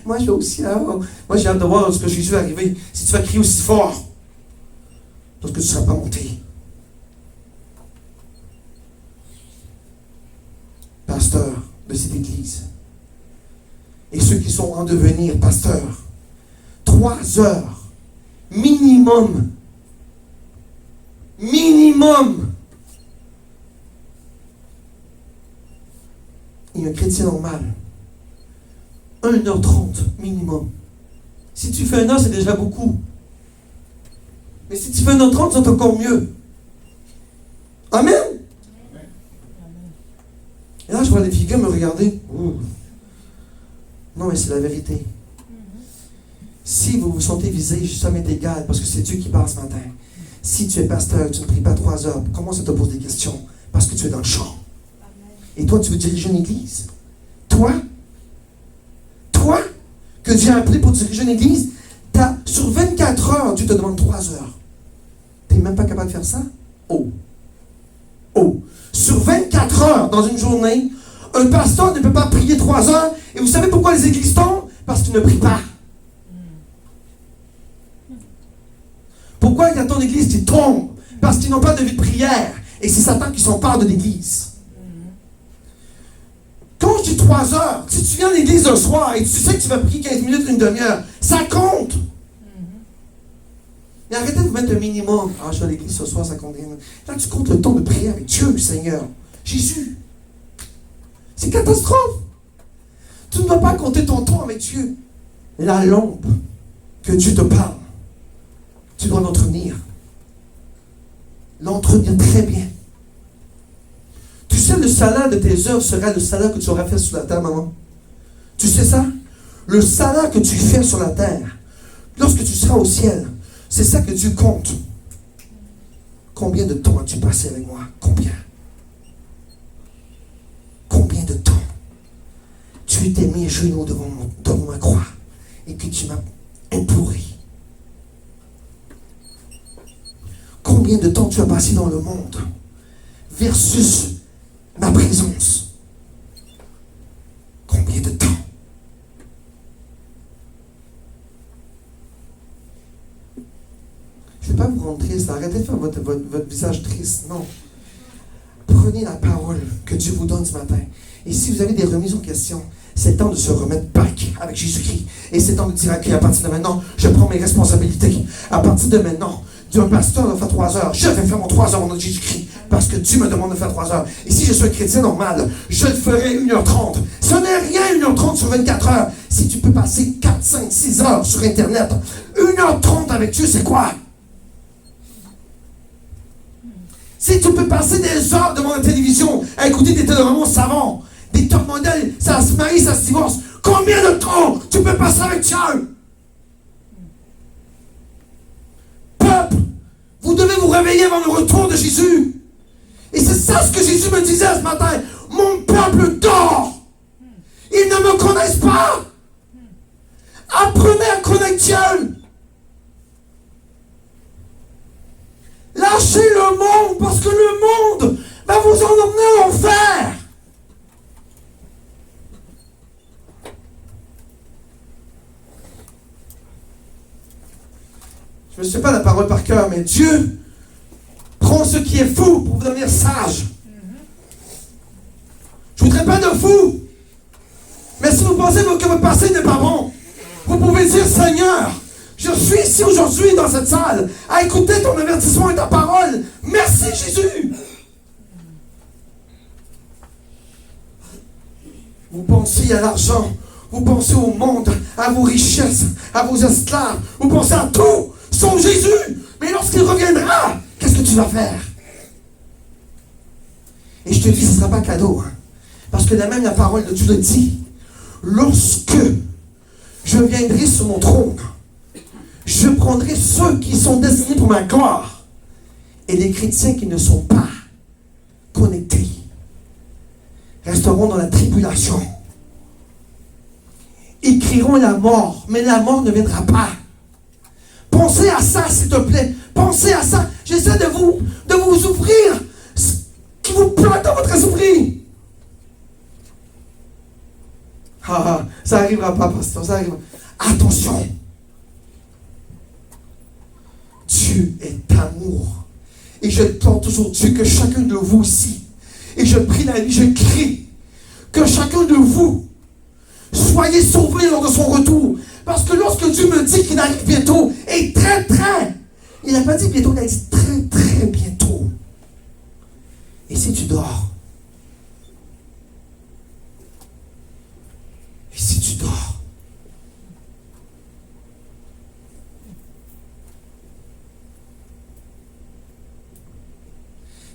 moi je vais aussi, moi j'ai hâte de voir lorsque Jésus va arriver, si tu vas crier aussi fort, parce que tu ne seras pas monté. Pasteur de cette église, et ceux qui sont en devenir pasteurs, 3 heures, minimum. Et un chrétien normal, 1h30 minimum. Si tu fais 1 heure, c'est déjà beaucoup. Mais si tu fais 1h30, c'est encore mieux. Amen. Et là, je vois les filles me regarder. Ouh. Non, mais c'est la vérité. Si vous vous sentez visé, ça m'est égal, parce que c'est Dieu qui parle ce matin. Si tu es pasteur, tu ne pries pas 3 heures, commence à te poser des questions, parce que tu es dans le champ. Et toi, tu veux diriger une église? Toi, que Dieu a appelé pour diriger une église, sur 24 heures, Dieu te demande 3 heures. Tu n'es même pas capable de faire ça? Oh! Sur 24 heures dans une journée, un pasteur ne peut pas prier 3 heures. Et vous savez pourquoi les églises tombent? Parce qu'ils ne prient pas. Pourquoi il y a tant d'églises qui tombent? Parce qu'ils n'ont pas de vie de prière. Et c'est Satan qui s'empare de l'église. Quand je dis 3 heures, si tu viens à l'église un soir et tu sais que tu vas prier 15 minutes, une demi-heure, ça compte. Mais arrêtez de vous mettre un minimum. Je vais à l'église ce soir, ça compte rien. Là, tu comptes le temps de prier avec Dieu, Seigneur. Jésus. C'est catastrophe. Tu ne dois pas compter ton temps avec Dieu. La lampe que Dieu te parle, tu dois l'entretenir. L'entretenir très bien. Tu sais, le salaire de tes œuvres sera le salaire que tu auras fait sur la terre, maman. Tu sais ça? Le salaire que tu fais sur la terre, lorsque tu seras au ciel, c'est ça que Dieu compte. Combien de temps as-tu passé avec moi? Combien de temps tu t'es mis à genoux devant ma croix et que tu m'as imploré? Combien de temps tu as passé dans le monde versus ma présence? Combien de temps? Je ne vais pas vous rendre triste. Arrêtez de faire votre visage triste. Non. Prenez la parole que Dieu vous donne ce matin. Et si vous avez des remises en question, c'est le temps de se remettre back avec Jésus-Christ. Et c'est le temps de dire à Christ, à partir de maintenant, je prends mes responsabilités. À partir de maintenant, Dieu, un pasteur doit faire 3 heures. Je vais faire mon 3 heures au nom de Jésus-Christ. Parce que Dieu me demande de faire 3 heures. Et si je suis un chrétien normal, je le ferai 1h30. Ce n'est rien 1h30 sur 24 heures. Si tu peux passer 4, 5, 6 heures sur Internet, 1h30 avec Dieu, c'est quoi? Si tu peux passer des heures devant la télévision à écouter des téléromances savants, des top modèles, ça se marie, ça se divorce, combien de temps tu peux passer avec Dieu? Peuple, vous devez vous réveiller avant le retour de Jésus. Et c'est ça ce que Jésus me disait ce matin. Mon peuple dort. Ils ne me connaissent pas. Apprenez à connaître Dieu. Lâchez le monde parce que le monde va vous en emmener à l'enfer. Je ne sais pas la parole par cœur, mais Dieu prend ce qui est fou pour vous devenir sage. Je ne voudrais pas de fou. Mais si vous pensez que votre passé n'est pas bon, vous pouvez dire, Seigneur, je suis ici aujourd'hui dans cette salle à écouter ton avertissement et ta parole. Merci Jésus. Vous pensez à l'argent, vous pensez au monde, à vos richesses, à vos esclaves, vous pensez à tout, sauf Jésus. Mais lorsqu'il reviendra, qu'est-ce que tu vas faire? Et je te dis, ce ne sera pas cadeau. Hein? Parce que même la parole de Dieu le dit. Lorsque je viendrai sur mon trône, je prendrai ceux qui sont destinés pour ma gloire et les chrétiens qui ne sont pas connectés resteront dans la tribulation. Ils crieront la mort, mais la mort ne viendra pas. Pensez à ça, s'il te plaît. Pensez à ça. J'essaie de vous ouvrir ce qui vous plante dans votre esprit. Ça n'arrivera pas, pasteur, ça arrivera. Attention. Dieu est amour. Et je tente aujourd'hui que chacun de vous aussi, et je prie la vie, je crie, que chacun de vous soyez sauvés lors de son retour. Parce que lorsque Dieu me dit qu'il arrive bientôt, et très, il n'a pas dit bientôt, il a dit très, très bientôt. Et si tu dors, et si tu dors,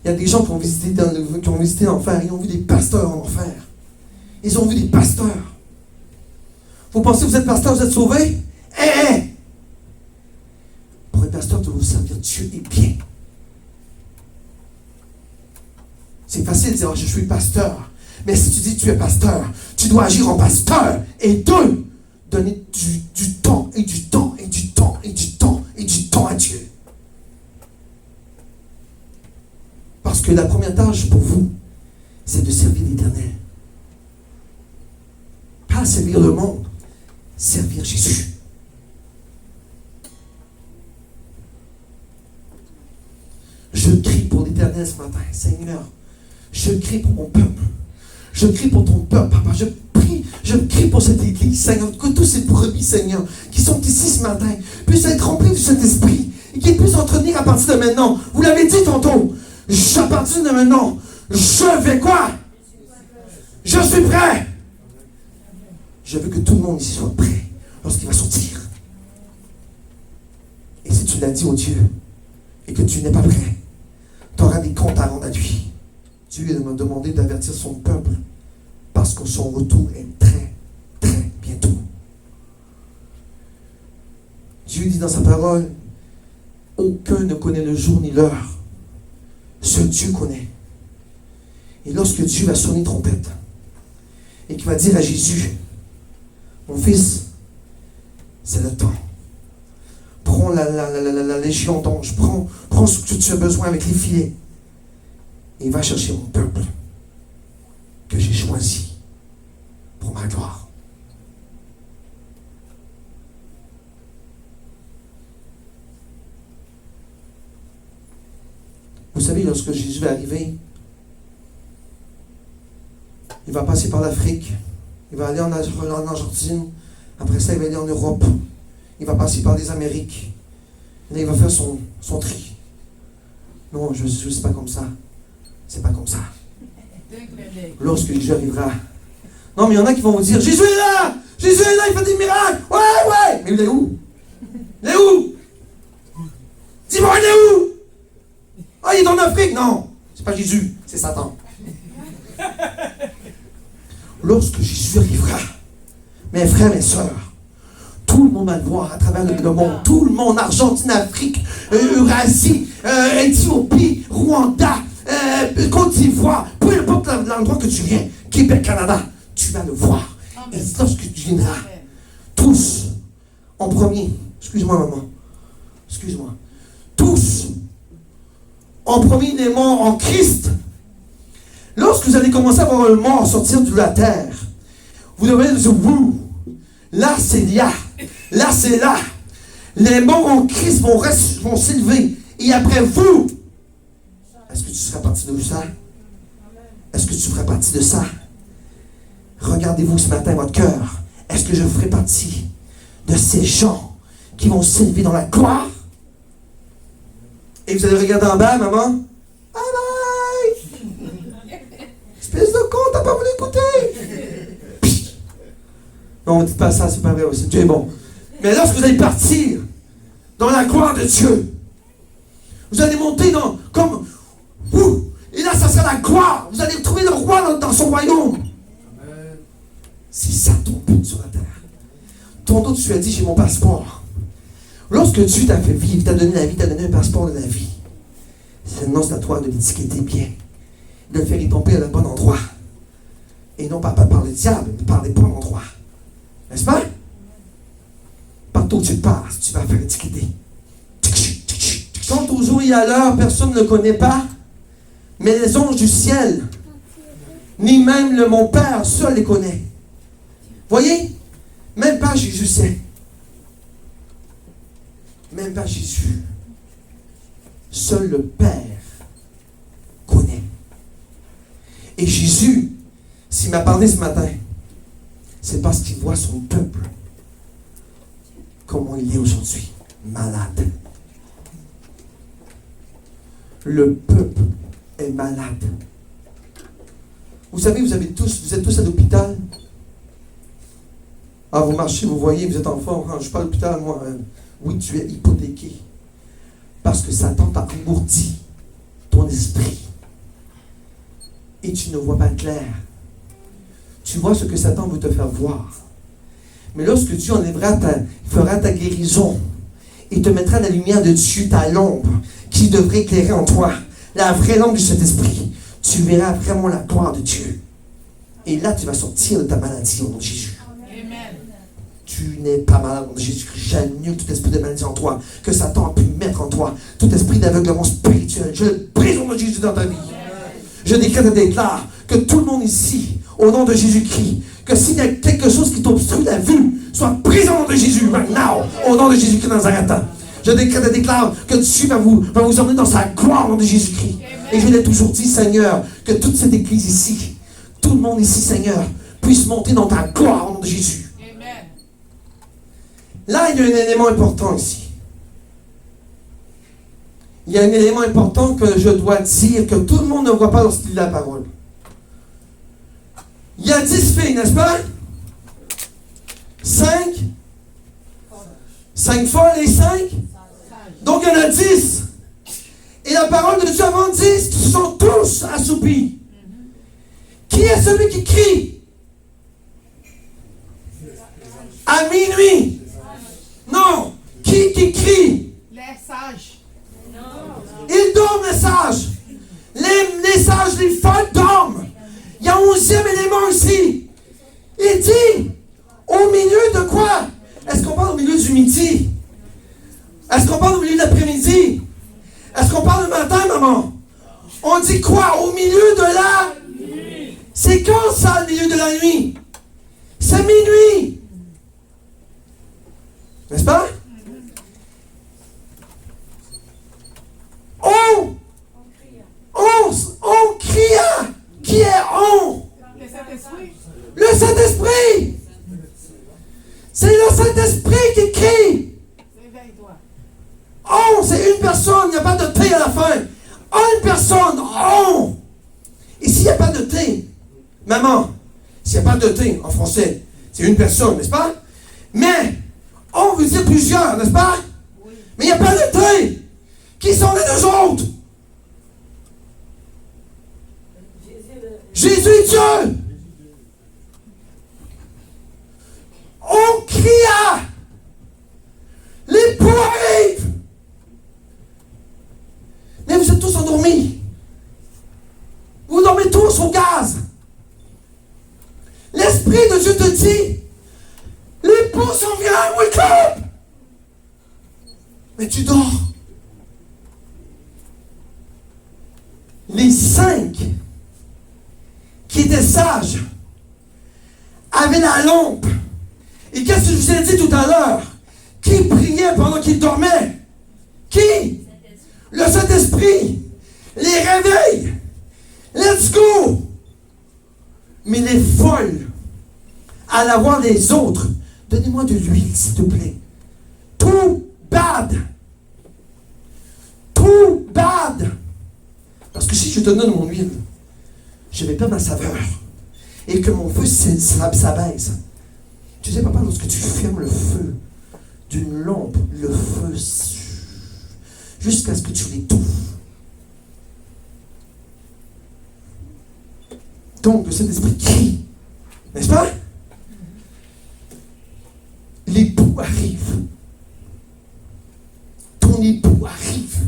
il y a des gens qui ont visité l'enfer, ils ont vu des pasteurs en enfer. Ils ont vu des pasteurs. Vous pensez que vous êtes pasteur, vous êtes sauvé? Pour être pasteur, tu dois servir Dieu et bien. C'est facile de dire, je suis pasteur. Mais si tu dis que tu es pasteur, tu dois agir en pasteur. Et deux, donner du temps, et du temps, et du temps, et du temps, et du temps à Dieu. Parce que la première tâche pour vous, c'est de servir l'Éternel. Pas servir le monde, servir Jésus. Je crie pour l'Éternel ce matin, Seigneur. Je crie pour mon peuple. Je crie pour ton peuple, Papa. Je crie pour cette église, Seigneur. Que tous ces brebis, Seigneur, qui sont ici ce matin, puissent être remplis de cet esprit et qu'ils puissent entretenir à partir de maintenant. Vous l'avez dit tantôt. À partir de maintenant, je vais quoi? Je suis prêt. Je veux que tout le monde ici soit prêt lorsqu'il va sortir. Et si tu l'as dit au Dieu et que tu n'es pas prêt, tu auras des comptes à rendre à lui. Dieu m'a demandé d'avertir son peuple parce que son retour est très, très bientôt. Dieu dit dans sa parole, aucun ne connaît le jour ni l'heure. Seul Dieu connaît. Et lorsque Dieu va sonner trompette et qu'il va dire à Jésus, mon fils, c'est le temps. Prends la légion d'anges, prends ce que tu as besoin avec les filets. Et va chercher mon peuple que j'ai choisi pour ma gloire. Vous savez, lorsque Jésus va arriver, il va passer par l'Afrique, il va aller en Argentine, après ça il va aller en Europe, il va passer par les Amériques, et là il va faire son tri. Non, Jésus, c'est pas comme ça. C'est pas comme ça. Lorsque Jésus arrivera. Non, mais il y en a qui vont vous dire, Jésus est là! Jésus est là, il fait des miracles! Ouais! Mais il est où? Il est où? Dis-moi, il est où? Ah, il est en Afrique? Non, c'est pas Jésus, c'est Satan. Lorsque Jésus arrivera, mes frères, mes sœurs, tout le monde va le voir à travers le monde. Tout le monde, Argentine, Afrique, Eurasie, Éthiopie, Rwanda, Côte d'Ivoire, peu importe l'endroit que tu viens, Québec, Canada, tu vas le voir. Et lorsque tu viendras, tous, en premier, excuse-moi maman, excuse-moi, tous, en premier des morts en Christ. Lorsque vous allez commencer à voir un mort sortir de la terre, vous devrez dire, ouh, là c'est là c'est là. Les morts en Christ vont s'élever. Et après vous, est-ce que tu seras partie de ça? Est-ce que tu feras partie de ça? Regardez-vous ce matin votre cœur. Est-ce que je ferai partie de ces gens qui vont s'élever dans la gloire? Et vous allez regarder en bas, maman. Bye bye! Espèce de con, t'as pas voulu écouter! Non, ne dites pas ça, c'est pas vrai aussi. Dieu est bon. Mais lorsque vous allez partir dans la gloire de Dieu, vous allez monter comme et là ça sera la gloire. Vous allez trouver le roi dans son royaume. Amen. C'est ça ton but sur la terre. Tantôt tu as dit j'ai mon passeport. Lorsque Dieu t'a fait vivre, t'a donné la vie, t'a donné un passeport de la vie, c'est à toi de l'étiqueter bien, de le faire étomper à le bon endroit. Et non pas par le diable, mais par les bons endroits. N'est-ce pas? Partout où tu passes, tu vas faire étiqueter. Quant au jour et à l'heure, personne ne le connaît pas, mais les anges du ciel, ni même mon Père seul les connaît. Voyez? Même pas Jésus sait. Même pas Jésus. Seul le Père connaît. Et Jésus, s'il m'a parlé ce matin, c'est parce qu'il voit son peuple, comment il est aujourd'hui, malade. Le peuple est malade. Vous savez, vous êtes tous à l'hôpital. Ah, vous marchez, vous voyez, vous êtes en forme. Je ne suis pas à l'hôpital, moi. Oui, tu es hypothéqué. Parce que Satan t'a engourdi ton esprit. Et tu ne vois pas clair. Tu vois ce que Satan veut te faire voir. Mais lorsque Dieu fera ta guérison et te mettra la lumière de Dieu, ta lampe, qui devrait éclairer en toi, la vraie lampe de cet esprit, tu verras vraiment la gloire de Dieu. Et là, tu vas sortir de ta maladie au nom de Jésus. Amen. Tu n'es pas malade au nom de Jésus-Christ. J'annule tout esprit de maladie en toi, que Satan a pu mettre en toi, tout esprit d'aveuglement spirituel. Je le brise au nom de Jésus dans ta vie. Je décrète et déclare que tout le monde ici, au nom de Jésus-Christ, que s'il y a quelque chose qui t'obstrue la vue, soit pris au nom de Jésus, maintenant, au nom de Jésus-Christ Nazareth. Je décrète et déclare que Dieu va vous emmener dans sa gloire au nom de Jésus-Christ. Et je l'ai toujours dit, Seigneur, que toute cette église ici, tout le monde ici, Seigneur, puisse monter dans ta gloire au nom de Jésus. Amen. Là, il y a un élément important ici. Il y a un élément important que je dois dire, que tout le monde ne voit pas lorsqu'il lit la parole. Il y a 10 filles, n'est-ce pas? 5 folles et 5. Donc il y en a 10. Et la parole de Dieu avant 10 qui sont tous assoupis. Qui est celui qui crie? À minuit. Non. Qui crie? Les sages. Ils dorment, les sages. Les sages, les folles dorment. Il y a un 11e élément ici. Il dit, au milieu de quoi? Est-ce qu'on parle au milieu du midi? Est-ce qu'on parle au milieu de l'après-midi? Est-ce qu'on parle le matin, maman? On dit quoi? Au milieu de la nuit. C'est quand ça, le milieu de la nuit? C'est minuit. N'est-ce pas? On cria. Qui est on? Le Saint-Esprit. Le Saint-Esprit. C'est le Saint-Esprit qui crie. Réveille-toi. On, c'est une personne, il n'y a pas de T à la fin. Une personne, on. Et s'il n'y a pas de T, maman, s'il n'y a pas de T en français, c'est une personne, n'est-ce pas? Mais, on veut dire plusieurs, n'est-ce pas? Oui. Mais il n'y a pas de T. Qui sont les deux autres? Jésus est Dieu. On cria. Les poux arrivent. Mais vous êtes tous endormis. gaz. L'Esprit de Dieu te dit, l'époux s'en vient, wake up! Mais tu dors. Les 5 qui étaient sages avaient la lampe. Et qu'est-ce que je vous ai dit tout à l'heure? Qui priait pendant qu'ils dormaient? Qui? Le Saint-Esprit. Les réveille. Let's go! Mais les folles, à la voir les autres, donnez-moi de l'huile, s'il te plaît. Tout bad. Tout bad. Parce que si je te donne mon huile, je vais perdre ma saveur. Et que mon feu s'abaisse. Tu sais, papa, lorsque tu fermes le feu d'une lampe, le feu jusqu'à ce que tu l'étouffes. Donc, le Saint-Esprit crie. N'est-ce pas? L'époux arrive. Ton époux arrive.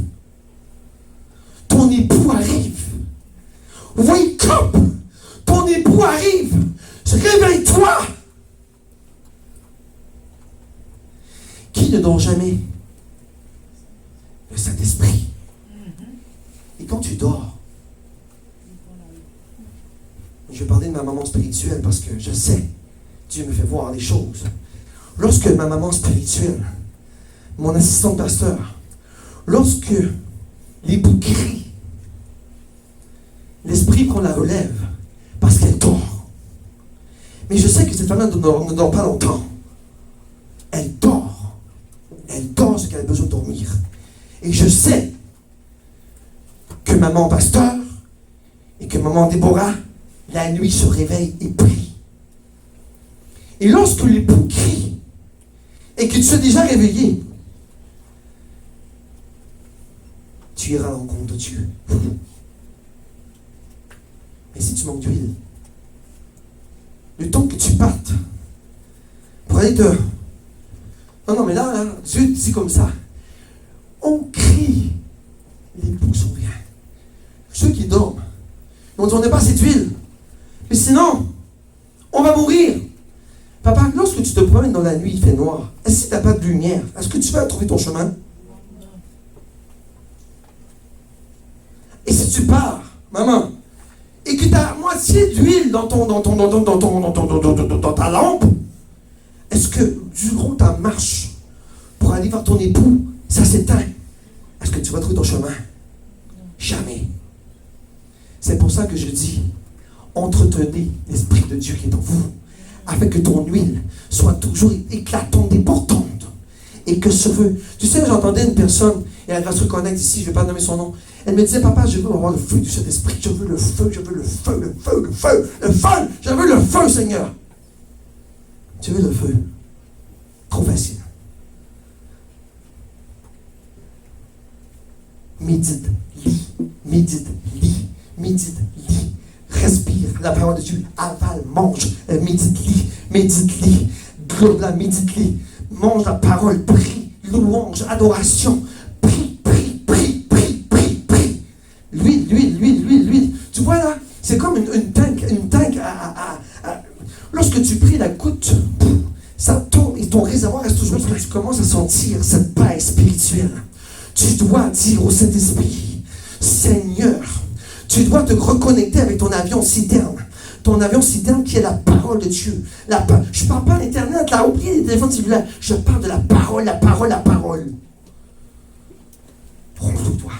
Ton époux arrive. Wake up! Ton époux arrive. Réveille-toi. Qui ne dort jamais? Le Saint-Esprit. Et quand tu dors, je vais parler de ma maman spirituelle parce que je sais, Dieu me fait voir les choses. Lorsque ma maman spirituelle, mon assistant pasteur, lorsque l'époux crie, l'esprit prend la relève parce qu'elle dort. Mais je sais que cette femme-là ne dort pas longtemps. Elle dort. Elle dort ce qu'elle a besoin de dormir. Et je sais que maman pasteur et que maman Déborah, la nuit se réveille et prie. Et lorsque l'époux crie et que tu es déjà réveillé, tu iras à l'encontre de Dieu. Mais si tu manques d'huile, le temps que tu partes pour aller te... Non, mais là, Dieu dit comme ça. On crie, l'époux s'en vient. Ceux qui dorment, on dit on n'est pas assez d'huile. Mais sinon, on va mourir. Papa, lorsque tu te promènes dans la nuit, il fait noir. Est-ce que tu n'as pas de lumière? Est-ce que tu vas trouver ton chemin? Et si tu pars, maman, et que tu as moitié d'huile dans ta lampe, est-ce que durant ta marche pour aller vers ton époux, ça s'éteint? Est-ce que tu vas trouver ton chemin? Jamais. C'est pour ça que je dis, entretenez l'Esprit de Dieu qui est en vous, afin que ton huile soit toujours éclatante et portante. Et que ce feu... Tu sais, j'entendais une personne, et elle va se reconnaître ici, je ne vais pas nommer son nom. Elle me disait, papa, je veux avoir le feu du Saint-Esprit. Je veux le feu, je veux le feu, le feu, le feu, le feu. Je veux le feu, Seigneur. Tu veux le feu? Trop facile. Médite, lis, médite, lis, médite, lis. Respire la parole de Dieu. Avale, mange, médite, lis, globe-la, médite, lis. Mange la parole, prie, louange, adoration. Prie, prie, prie, prie, prie, prie. L'huile. Tu vois là, c'est comme une tank lorsque tu pries la goutte, ça tombe et ton réservoir reste toujours plein. Tu commences à sentir cette paix spirituelle. Tu dois dire au Saint-Esprit, Seigneur, tu dois te reconnecter avec ton avion citerne. Ton avion citerne qui est la parole de Dieu. Je ne parle pas d'Internet, là, oubliez les téléphones cellulaires. Je parle de la parole. Remplis-toi.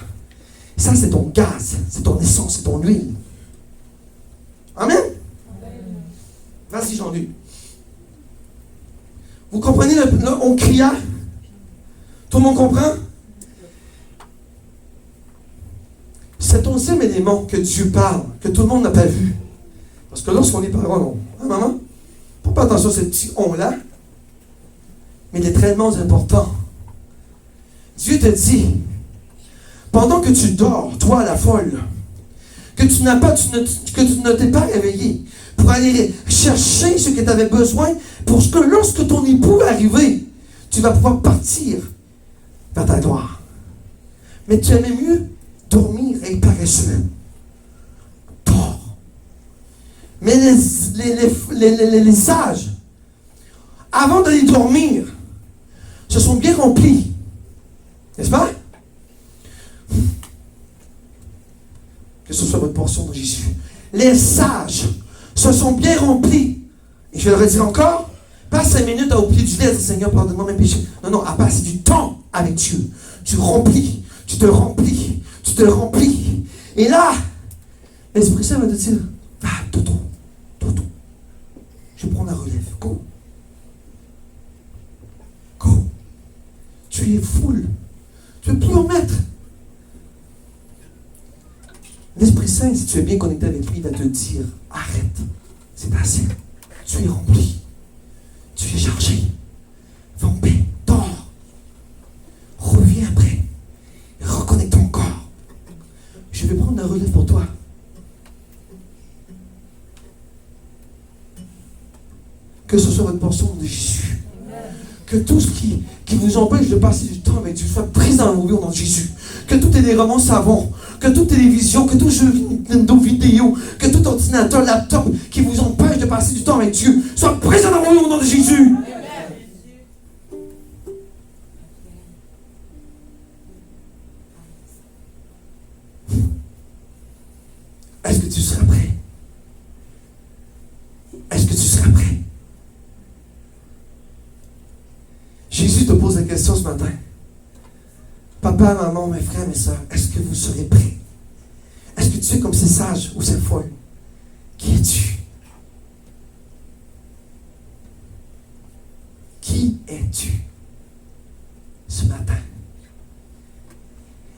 Ça, c'est ton gaz, c'est ton essence, c'est ton huile. Amen? Vas-y, Jean-Luc. Vous comprenez, on cria? Tout le monde comprend? C'est un deuxième élément que Dieu parle, que tout le monde n'a pas vu. Parce que lorsqu'on lit parole, hein, maman? Faut pas attention à ce petit on-là. Mais il est tellement important. Dieu te dit, pendant que tu dors, toi la folle, que tu ne t'es pas réveillé, pour aller chercher ce que tu avais besoin, pour que lorsque ton époux est arrivé, tu vas pouvoir partir vers ta gloire. Mais tu aimais mieux dormir et paresseux. Dors. Mais les sages, avant d'aller dormir, se sont bien remplis. N'est-ce pas? Que ce soit votre portion de Jésus. Les sages se sont bien remplis. Et je vais le redire encore. Pas 5 minutes à au pied du lit, dire Seigneur, pardonne-moi mes péchés. Non, non, à passer du temps avec Dieu. Tu remplis, tu te remplis, tu te remplis. Et là, l'Esprit Saint va te dire, va, Toto, je prends la relève. Go. Go. Tu es full. Tu ne peux plus en mettre. L'Esprit Saint, si tu es bien connecté avec lui, il va te dire, arrête, c'est assez. Tu es rempli. Tu es chargé. Va en paix. Dors. Reviens après. Reconnecte ton corps. Je vais prendre la relève pour toi. Que ce soit votre portion de Jésus. Que tout ce qui vous empêche de passer du temps avec Dieu soit pris dans le nom de Jésus. Que tous les romans savants, que toute télévision, que tout jeu vidéo, que tout ordinateur, laptop qui vous empêche de passer du temps avec Dieu soit présent dans le nom de Jésus. Est-ce que tu seras prêt? Est-ce que tu seras prêt? Jésus te pose la question ce matin. Papa, maman, mes frères, mes soeurs, est-ce que vous serez prêts? Est-ce que tu es comme ces sages ou ces folles? Qui es-tu? Qui es-tu ce matin?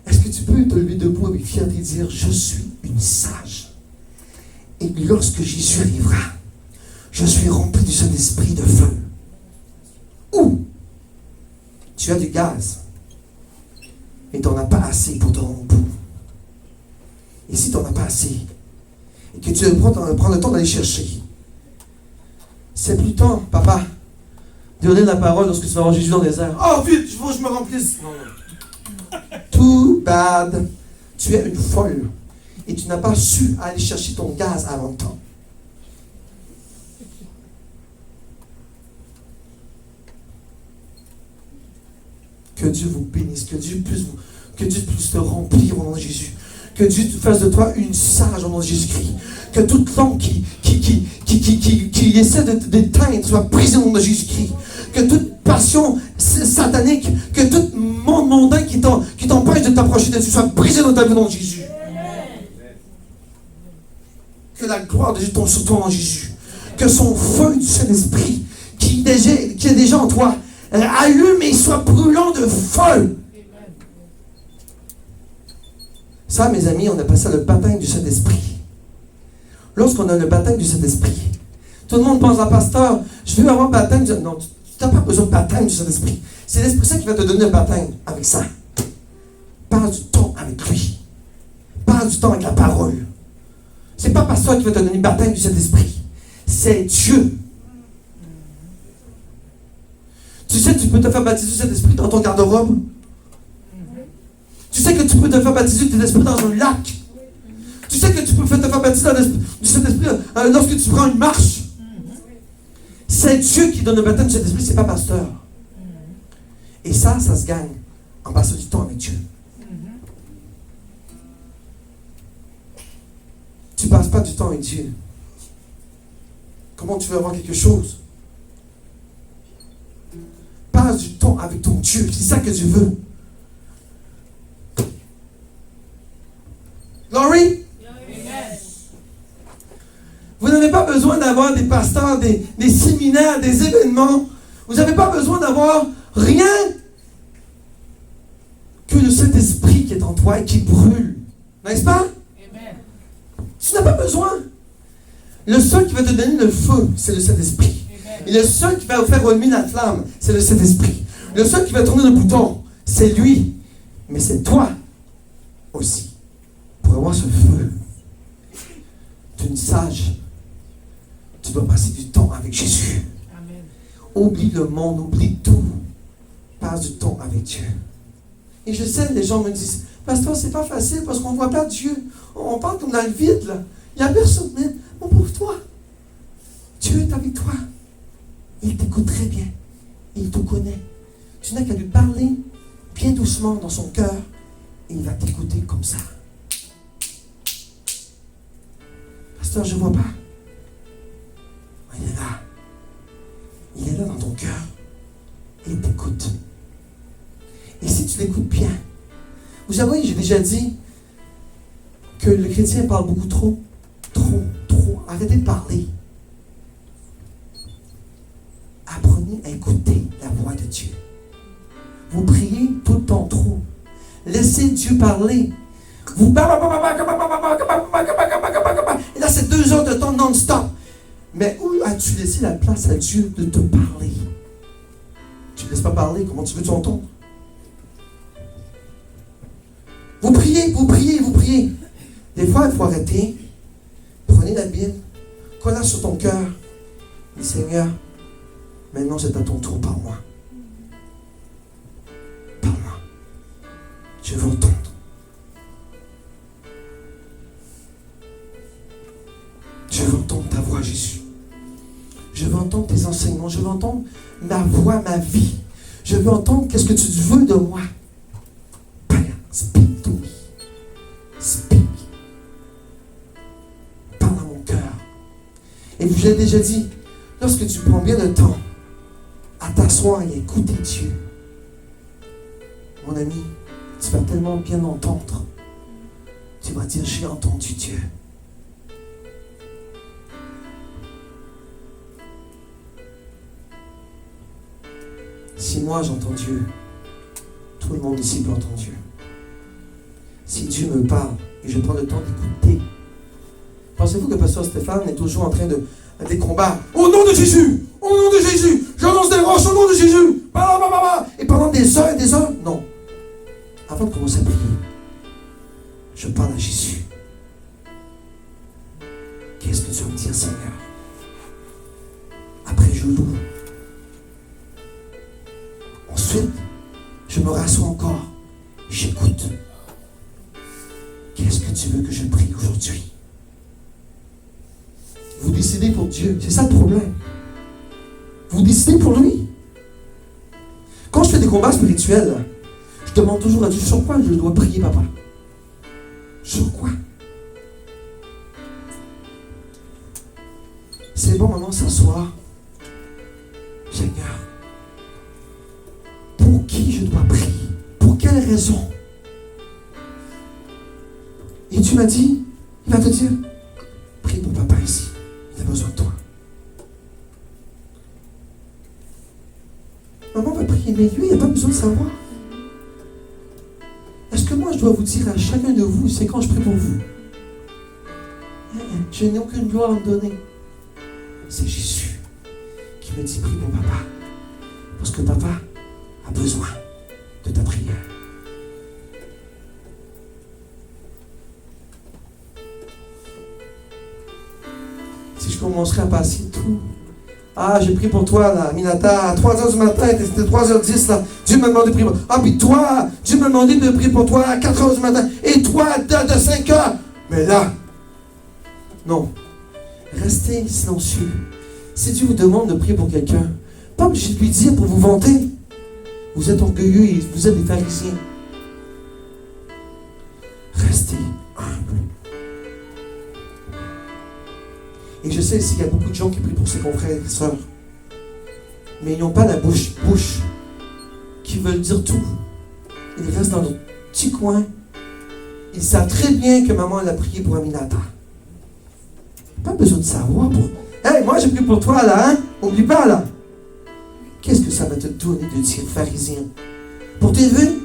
Est-ce que tu peux te lever debout avec fierté et dire, je suis une sage? Et lorsque Jésus arrivera, je suis rempli du Saint-Esprit de feu. Ou tu as du gaz et tu n'en as pas assez pour te rendre bout. Et si tu n'en as pas assez, et que tu prends le temps d'aller chercher, c'est plus temps, papa, de donner la parole lorsque tu vas voir Jésus dans les airs. Oh, vite, il faut que je me remplisse. Non. Too bad. Tu es une folle. Et tu n'as pas su aller chercher ton gaz avant le temps. Que Dieu vous bénisse, que Dieu puisse te remplir au nom de Jésus. Que Dieu fasse de toi une sage au nom de Jésus-Christ. Que toute langue qui essaie de t'éteindre soit brisée au nom de Jésus-Christ. Que toute passion satanique, que tout monde mondain qui t'empêche de t'approcher de Dieu soit brisé dans ta vie au nom de Jésus. Que la gloire de Dieu tombe sur toi au nom de Jésus. Que son feu du Saint-Esprit qui est déjà en toi allume et soit brûlant de feu. Ça, mes amis, on appelle ça le baptême du Saint-Esprit. Lorsqu'on a le baptême du Saint-Esprit, tout le monde pense à pasteur, je veux avoir le baptême du... Non, tu n'as pas besoin de baptême du Saint-Esprit. C'est l'Esprit Saint qui va te donner le baptême avec ça. Parle du temps avec lui. Parle du temps avec la parole. C'est pas pasteur qui va te donner le baptême du Saint-Esprit. C'est Dieu. Tu sais que tu peux te faire baptiser du Saint-Esprit dans ton garde-robe. Tu sais que tu peux te faire baptiser du Saint-Esprit dans un lac. Tu sais que tu peux te faire baptiser du Saint-Esprit lorsque tu prends une marche. C'est Dieu qui donne le baptême du Saint-Esprit, c'est pas pasteur. Et ça se gagne en passant du temps avec Dieu. Tu ne passes pas du temps avec Dieu. Comment tu veux avoir quelque chose? Passe du temps avec ton Dieu. C'est ça que tu veux. Glory? Vous n'avez pas besoin d'avoir des pasteurs, des séminaires, des événements. Vous n'avez pas besoin d'avoir rien que le Saint-Esprit qui est en toi et qui brûle. N'est-ce pas? Amen. Tu n'as pas besoin. Le seul qui va te donner le feu, c'est le Saint-Esprit. Et le seul qui va faire remuer la flamme, c'est le Saint-Esprit. Le seul qui va tourner le bouton, c'est lui. Mais c'est toi aussi. Pour avoir ce feu, tu es une sage. Tu dois passer du temps avec Jésus. Amen. Oublie le monde, oublie tout. Passe du temps avec Dieu. Et je sais, les gens me disent, pasteur, c'est pas facile parce qu'on ne voit pas Dieu. On parle comme dans le vide, là. Il n'y a personne. Mais bon, pour toi, t'écoute très bien. Et il te connaît. Tu n'as qu'à lui parler bien doucement dans son cœur et il va t'écouter comme ça. Pasteur, je ne vois pas. Il est là. Il est là dans ton cœur. Et il t'écoute. Et si tu l'écoutes bien, vous savez, j'ai déjà dit que le chrétien parle beaucoup trop. Trop. Arrêtez de parler. Apprenez à écouter la voix de Dieu. Vous priez tout le temps trop. Laissez Dieu parler. Vous... Et là, c'est 2 heures de temps non-stop. Mais où as-tu laissé la place à Dieu de te parler? Tu ne laisses pas parler, comment tu veux t'entendre? Vous priez. Des fois, il faut arrêter. Prenez la Bible, colle-la sur ton cœur. Dis, Seigneur, maintenant c'est à ton tour, parle-moi. Parle-moi. Je veux entendre. Je veux entendre ta voix, Jésus. Je veux entendre tes enseignements. Je veux entendre ma voix, ma vie. Je veux entendre qu'est-ce que tu veux de moi. Père, speak to me. Speak. Parle à mon cœur. Et je vous l'ai déjà dit, lorsque tu prends bien le temps à t'asseoir et à écouter Dieu, mon ami, tu vas tellement bien entendre. Tu vas dire, j'ai entendu Dieu. Si moi j'entends Dieu, tout le monde ici peut entendre Dieu. Si Dieu me parle et je prends le temps d'écouter, pensez-vous que Pasteur Stéphane est toujours en train de des combats? Au nom de Jésus! Au nom de Jésus! J'annonce des roches au nom de Jésus! Et pendant des heures et des heures? Non. Avant de commencer à prier, je parle à Jésus. Qu'est-ce que tu vas me dire, Seigneur? Après, je loue. Ensuite, je me rassois encore. J'écoute. Qu'est-ce que tu veux que je prie aujourd'hui? Vous décidez pour Dieu. C'est ça le problème. Vous décidez pour lui. Quand je fais des combats spirituels, là, je demande toujours à Dieu sur quoi je dois prier, papa. Sur quoi? C'est bon maintenant s'asseoir. Seigneur, pour qui je dois prier? Pour quelle raison? Et tu m'as dit, il va te dire, prie pour papa ici. Il a besoin de toi. Maman va prier, mais lui, il n'a pas besoin de savoir. Est-ce que moi, je dois vous dire à chacun de vous, c'est quand je prie pour vous? Je n'ai aucune gloire à me donner. C'est Jésus qui me dit, prie pour papa. Parce que papa a besoin de ta prière. Si je commencerais à passer tout. Ah, j'ai prié pour toi, là, Minata, à 3h du matin, c'était 3h10, là. Dieu m'a demandé de prier pour toi. Ah, puis toi, Dieu m'a demandé de prier pour toi à 4h du matin. Et toi, de 5h. Mais là, non. Restez silencieux. Si Dieu vous demande de prier pour quelqu'un, pas obligé de lui dire pour vous vanter. Vous êtes orgueilleux et vous êtes des pharisiens. Restez humble. Et je sais ici qu'il y a beaucoup de gens qui prient pour ses confrères et sœurs. Mais ils n'ont pas la bouche qui veulent dire tout. Ils restent dans leur petit coin. Ils savent très bien que maman elle a prié pour Aminata. Pas besoin de savoir pour... Hey, moi j'ai prié pour toi là, hein? Oublie pas là. Qu'est-ce que ça va te donner de dire pharisien? Pour t'élever?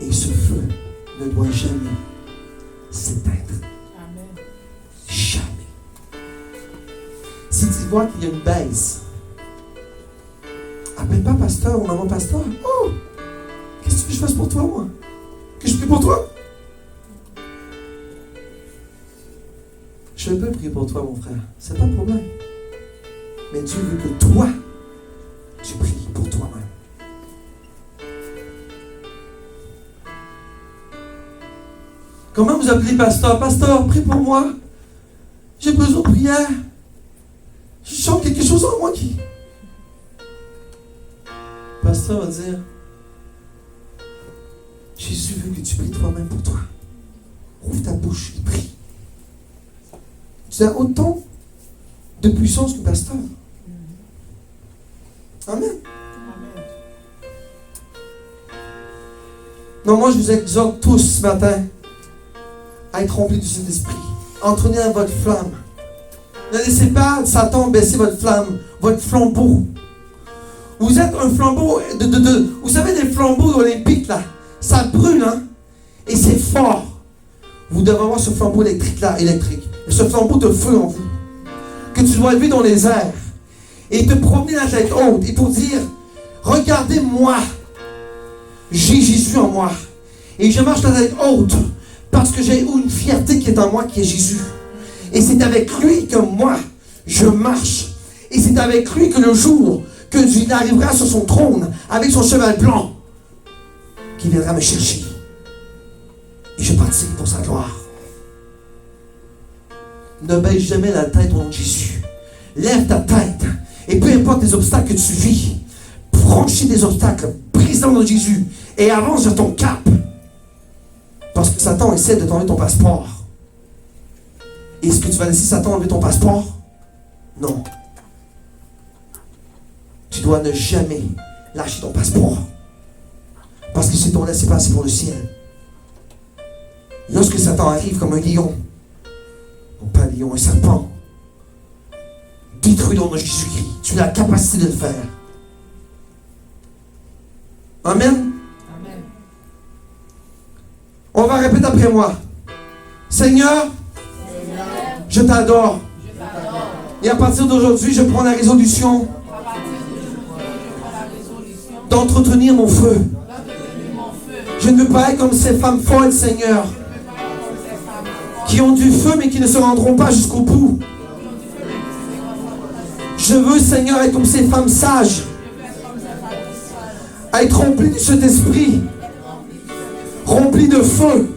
Et ce feu ne doit jamais s'éteindre. Amen. Jamais. Si tu vois qu'il y a une baisse, appelle pas pasteur ou maman pasteur. Oh! Qu'est-ce que tu veux que je fasse pour toi, moi? Que je prie pour toi? Je peux prier pour toi, mon frère. C'est pas le problème. Mais Dieu veut que toi, tu pries pour toi-même. Comment vous appelez pasteur? Pasteur, prie pour moi. J'ai besoin de prière. Je sens quelque chose en moi qui... Le pasteur va dire, Jésus veut que tu pries toi-même pour toi. Ouvre ta bouche et prie. Tu as autant de puissance que le pasteur. Amen. Amen. Non, moi je vous exhorte tous ce matin à être remplis du Saint-Esprit. Entretenez votre flamme. Ne laissez pas Satan baisser votre flamme, votre flambeau. Vous êtes un flambeau vous savez les flambeaux olympiques là, ça brûle hein, et c'est fort. Vous devez avoir ce flambeau électrique là, ce flambeau de feu en vous, que tu dois lever dans les airs et te promener la tête haute et pour dire, regardez-moi, j'ai Jésus en moi et je marche la tête haute parce que j'ai une fierté qui est en moi qui est Jésus. Et c'est avec lui que moi, je marche. Et c'est avec lui que le jour que Dieu arrivera sur son trône, avec son cheval blanc, qu'il viendra me chercher. Et je participe pour sa gloire. Ne baisse jamais la tête au nom de Jésus. Lève ta tête. Et peu importe les obstacles que tu vis, franchis des obstacles, brise dans le nom de Jésus. Et avance vers ton cap. Parce que Satan essaie de t'enlever ton passeport. Est-ce que tu vas laisser Satan enlever ton passeport? Non. Tu dois ne jamais lâcher ton passeport. Parce que c'est ton laissez-passer pour le ciel. Lorsque Satan arrive comme un lion, non pas un lion, un serpent, détruis le nom de Jésus-Christ. Tu as la capacité de le faire. Amen. Amen. On va répéter après moi. Seigneur, je t'adore. Et à partir d'aujourd'hui, je prends la résolution d'entretenir mon feu. Je ne veux pas être comme ces femmes folles, Seigneur, qui ont du feu mais qui ne se rendront pas jusqu'au bout. Je veux, Seigneur, être comme ces femmes sages, être rempli de cet esprit, rempli de feu.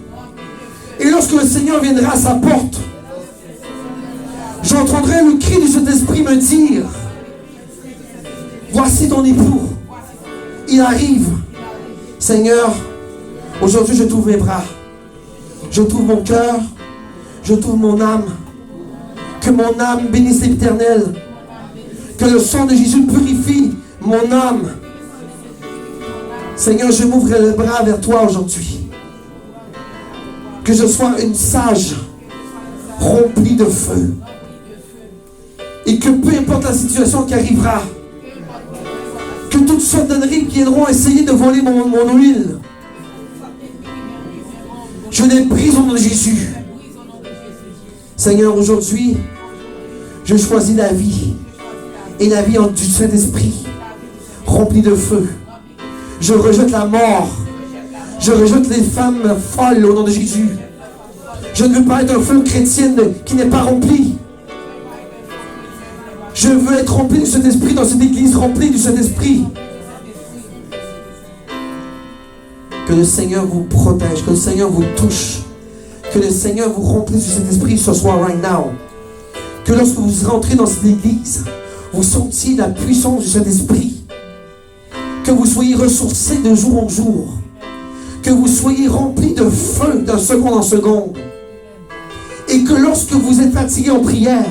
Et lorsque le Seigneur viendra à sa porte, j'entendrai le cri de cet esprit me dire, voici ton époux, il arrive. Seigneur, aujourd'hui je t'ouvre mes bras, je t'ouvre mon cœur, je t'ouvre mon âme, que mon âme bénisse l'Éternel, que le sang de Jésus purifie mon âme. Seigneur, je m'ouvre les bras vers toi aujourd'hui, que je sois une sage remplie de feu. Et que peu importe la situation qui arrivera, que toutes sortes d'ennemis qui viendront essayer de voler mon huile, je les brise au nom de Jésus. Seigneur, aujourd'hui, je choisis la vie. Et la vie du Saint-Esprit, remplie de feu. Je rejette la mort. Je rejette les femmes folles au nom de Jésus. Je ne veux pas être un feu chrétien qui n'est pas rempli. Je veux être rempli de cet esprit dans cette église remplie de cet esprit. Que le Seigneur vous protège, que le Seigneur vous touche, que le Seigneur vous remplisse de cet esprit ce soir, right now. Que lorsque vous rentrez dans cette église, vous sentiez la puissance de cet esprit. Que vous soyez ressourcés de jour en jour. Que vous soyez remplis de feu d'un seconde en seconde. Et que lorsque vous êtes fatigué en prière,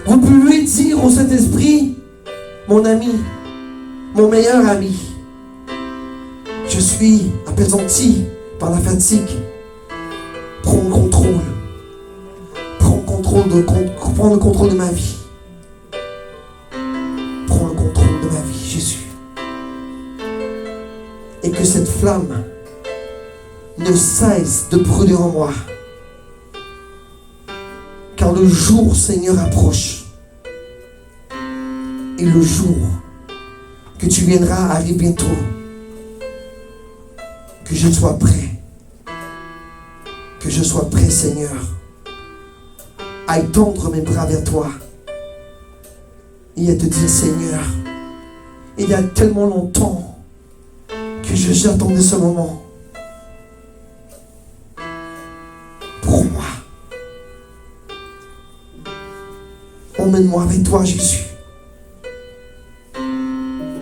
vous pouvez dire au Saint-Esprit, mon ami, mon meilleur ami, je suis appesanti par la fatigue. Prends le contrôle. Prends le contrôle de ma vie. Prends le contrôle de ma vie, Jésus. Et que cette flamme ne cesse de brûler en moi. Car le jour, Seigneur, approche. Et le jour que tu viendras arrive bientôt. Que je sois prêt. Que je sois prêt, Seigneur, à étendre mes bras vers toi. Et à te dire, Seigneur, il y a tellement longtemps que j'attendais ce moment. Pour moi. On Emmène-moi avec toi, Jésus.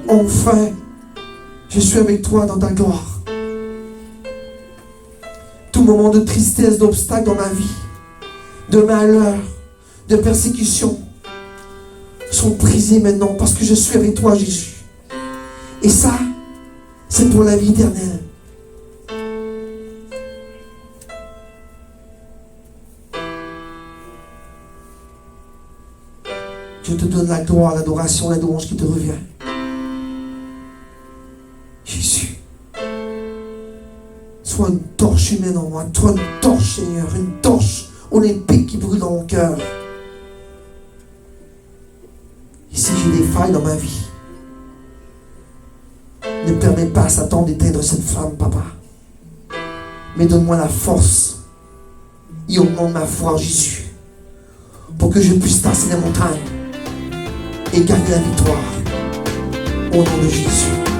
Enfin, je suis avec toi dans ta gloire. Tout moment de tristesse, d'obstacle dans ma vie, de malheur, de persécution, sont brisés maintenant parce que je suis avec toi, Jésus. Et ça, c'est pour la vie éternelle. Je te donne la gloire, l'adoration, la louange qui te revient. Jésus, sois une torche humaine en moi, toi une torche, Seigneur, une torche olympique qui brûle dans mon cœur. Et si j'ai des failles dans ma vie, ne permets pas à Satan d'éteindre cette flamme, Papa. Mais donne-moi la force et augmente ma foi en Jésus pour que je puisse passer les montagnes et gagner la victoire au nom de Jésus.